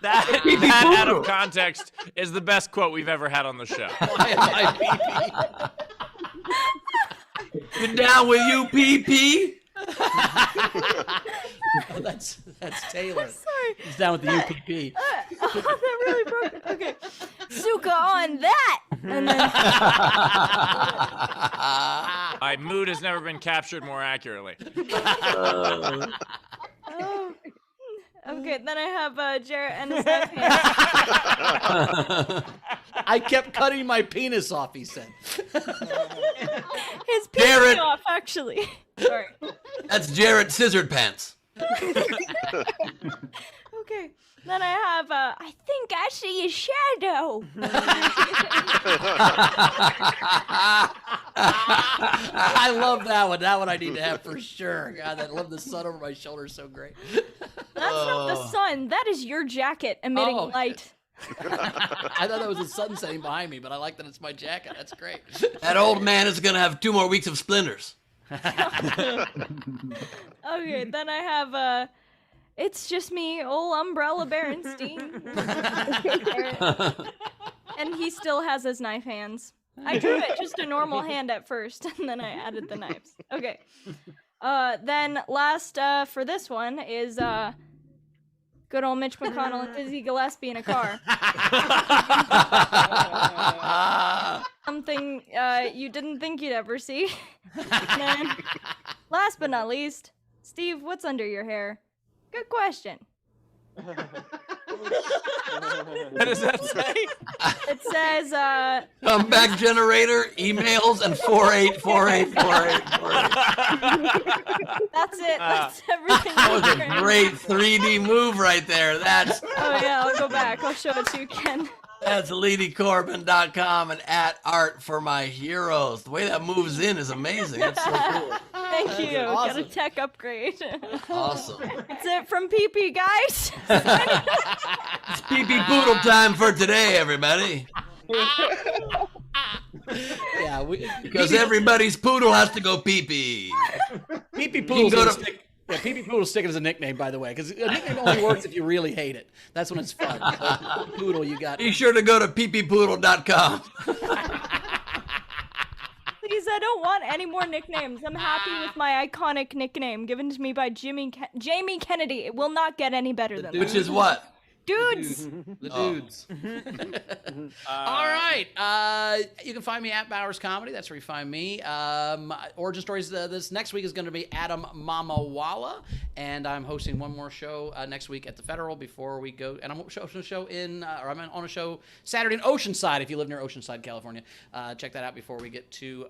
That out of context is the best quote we've ever had on the show. Why am I pee-pee? You down with you, pee-pee? Oh, that's Taylor. Sorry. He's down with the UPP. That really broke it. Okay. Suka on that. And then... My mood has never been captured more accurately. Oh. Okay, then I have Jarrett and his left hand. I kept cutting my penis off, he said. His penis Jarrett. off, actually. Sorry. That's Jarrett Scissored Pants. Okay. Then I have, I think I see a shadow. I love that one. That one I need to have for sure. God, I love the sun over my shoulder so great. That's not the sun. That is your jacket emitting Oh. light. I thought that was the sun setting behind me, but I like that it's my jacket. That's great. That old man is going to have 2 more weeks of splinters. Okay, then I have, it's just me, old Umbrella Berenstein. And he still has his knife hands. I drew it just a normal hand at first, and then I added the knives. Okay. Then last for this one is good old Mitch McConnell and Dizzy Gillespie in a car. Something you didn't think you'd ever see. And then, last but not least, Steve, what's under your hair? Good question. What does that say? It says, Comeback generator, emails, and 48484848. That's it. That's everything. That was a great 3D move right there. That's Oh yeah, I'll go back. I'll show it to you again. That's LeeDeCorbin.com and @ArtForMyHeroes. The way that moves in is amazing. That's so cool. Thank you. Got a awesome. tech upgrade. Awesome. That's it from PP, guys. It's pee-pee poodle time for today, everybody. Yeah, Because everybody's poodle has to go pee-pee. Pee-pee You Poodle's can go gonna to- stick. Yeah, Pee-pee Poodle stick it as a nickname, by the way, because a nickname only works if you really hate it. That's when it's fun. So, Poodle, you got. Be sure to go to peepeepoodle.com. Please, I don't want any more nicknames. I'm happy with my iconic nickname given to me by Jamie Kennedy. It will not get any better than Which that. is what? Dudes. The Oh. dudes. All right. You can find me at Bowers Comedy. That's where you find me. Origin Stories this next week is going to be Adam Mamawala, and I'm hosting one more show next week at the Federal before we go. And I'm hosting a show I'm on a show Saturday in Oceanside. If you live near Oceanside, California, check that out before we get to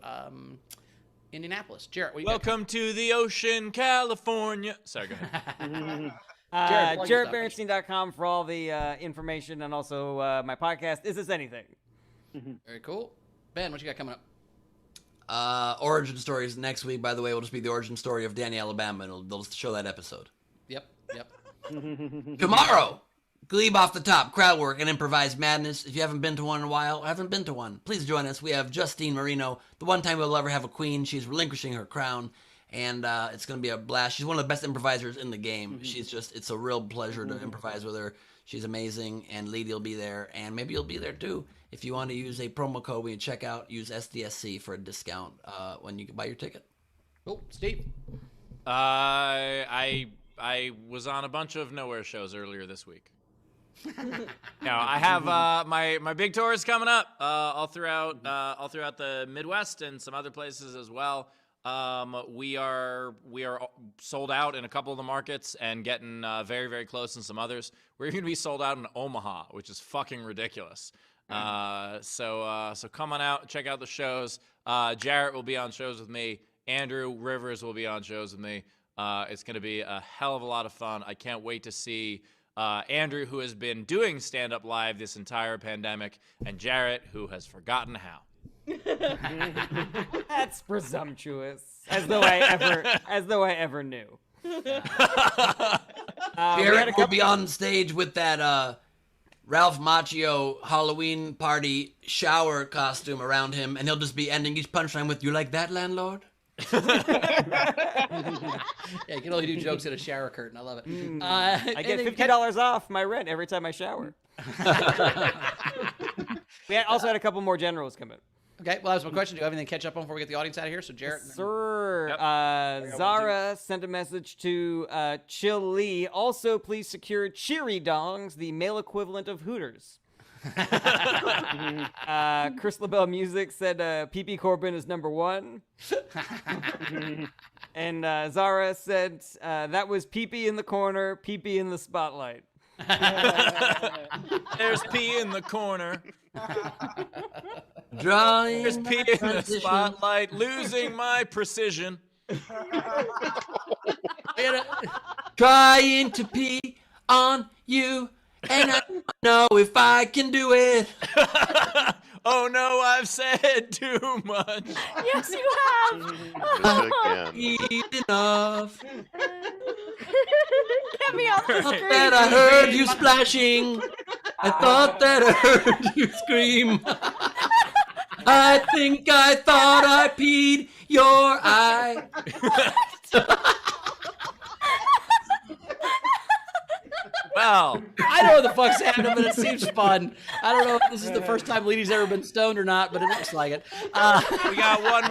Indianapolis. Jarrett, what do you got? Welcome to the ocean, California. Sorry, go ahead. JarrettBerenstein.com for all the information, and also my podcast, Is This Anything? Very cool. Ben, what you got coming up? Origin Stories next week, by the way, will just be the origin story of Danny Alabama, and they'll show that episode. Yep. Tomorrow, Gleib off the top, crowd work and improvised madness. If you haven't been to one in a while, or haven't been to one, please join us. We have Justine Marino, the one time we'll ever have a queen. She's relinquishing her crown, and it's going to be a blast. She's one of the best improvisers in the game. It's a real pleasure to improvise with her. She's amazing, and Lady will be there, and maybe you'll be there too. If you want to use a promo code when you check out, use SDSC for a discount when you buy your ticket. Cool. Steve? I was on a bunch of nowhere shows earlier this week. Now I have my big tour is coming up all throughout the Midwest and some other places as well. We are sold out in a couple of the markets and getting very, very close in some others. We're going to be sold out in Omaha, which is fucking ridiculous. So come on out, check out the shows. Jarrett will be on shows with me. Andrew Rivers will be on shows with me. It's going to be a hell of a lot of fun. I can't wait to see Andrew, who has been doing stand-up live this entire pandemic, and Jarrett, who has forgotten how. That's presumptuous. As though I ever knew. Jarrett will be on stage with that Ralph Macchio Halloween party shower costume around him, and he'll just be ending each punchline with, "You like that, landlord?" Yeah, you can only do jokes in a shower curtain. I love it. I get $50 off my rent every time I shower. We also had a couple more generals come in. Okay, well, that was my question. Do you have anything to catch up on before we get the audience out of here? So, Jarrett. Sir, Zara sent a message to Chill Lee. Also, please secure Cheery Dongs, the male equivalent of Hooters. Chris LaBelle Music said PP Corbin is number 1. And Zara said that was PP in the corner, PP in the spotlight. There's P in the corner. Drawing. There's P in the spotlight, losing my precision. Trying to pee on you, and I don't know if I can do it. Oh no, I've said too much. Yes, you have. Eat enough. Get me off the Thought screen. that I heard you splashing. I thought that I heard you scream. I think I thought I peed your eye. Well, I don't know what the fuck's happening, but it seems fun. I don't know if this is the first time Leedy's ever been stoned or not, but it looks like it. We got one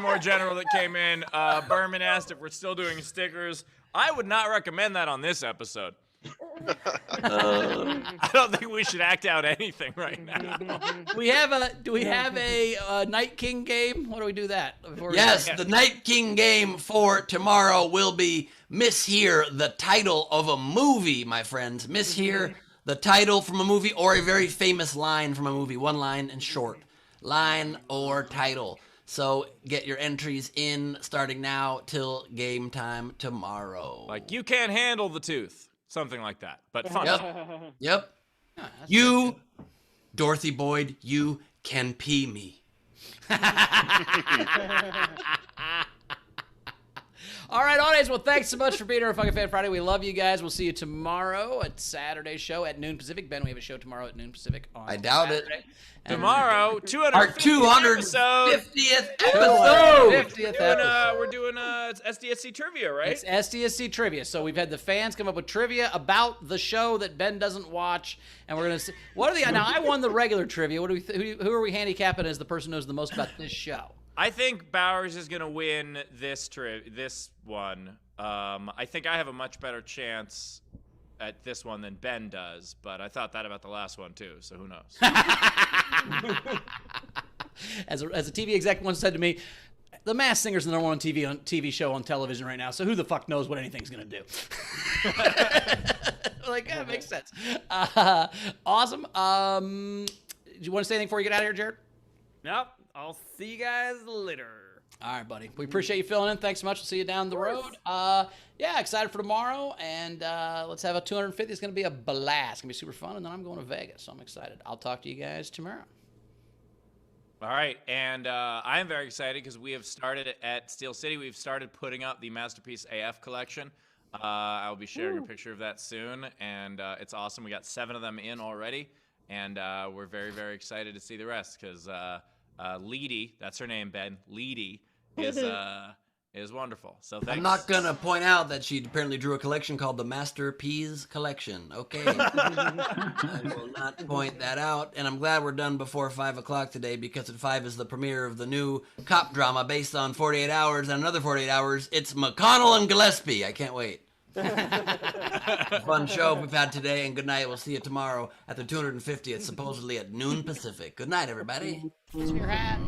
more general that came in. Berman asked if we're still doing stickers. I would not recommend that on this episode. I don't think we should act out anything right now. Do we have a Night King game? What do we do that? Yes, the Night King game for tomorrow will be mishear the title of a movie, my friends. Mishear the title from a movie or a very famous line from a movie. One line and short. Line or title. So get your entries in starting now till game time tomorrow. Like, you can't handle the tooth. Something like that, but fun. Yep. You, Dorothy Boyd, you can pee me. All right, audience. Well, thanks so much for being here on Fucking Fan Friday. We love you guys. We'll see you tomorrow at Saturday's show at noon Pacific. Ben, we have a show tomorrow at noon Pacific. I doubt it. Tomorrow, Our 250th 250th episode. We're doing it's SDSC trivia, right? It's SDSC trivia. So we've had the fans come up with trivia about the show that Ben doesn't watch, and we're gonna see what are the. Now I won the regular trivia. What do we? Who are we handicapping as the person who knows the most about this show? I think Bowers is gonna win this one. I think I have a much better chance at this one than Ben does, but I thought that about the last one too. So who knows? As a TV exec once said to me, The Masked Singer's the number one TV show on television right now, so who the fuck knows what anything's gonna do? Like, yeah, makes sense. Awesome. Do you want to say anything before you get out of here, Jared? Nope. I'll see you guys later. All right, buddy. We appreciate you filling in. Thanks so much. We'll see you down the road. Yeah, excited for tomorrow, and let's have a 250. It's going to be a blast. It's going to be super fun, and then I'm going to Vegas, so I'm excited. I'll talk to you guys tomorrow. All right, and I am very excited because we have started at Steel City. We've started putting up the Masterpiece AF collection. I'll be sharing a picture of that soon, and it's awesome. We got 7 of them in already, and we're very, very excited to see the rest because Leedy, that's her name, Ben, Leedy, is wonderful. So thanks. I'm not going to point out that she apparently drew a collection called the Masterpiece Collection, okay? I will not point that out, and I'm glad we're done before 5 o'clock today because at 5 is the premiere of the new cop drama based on 48 Hours and another 48 Hours. It's McConnell and Gillespie. I can't wait. Fun show we've had today, and good night. We'll see you tomorrow at the 250th, supposedly at noon Pacific. Good night, everybody. Your hat.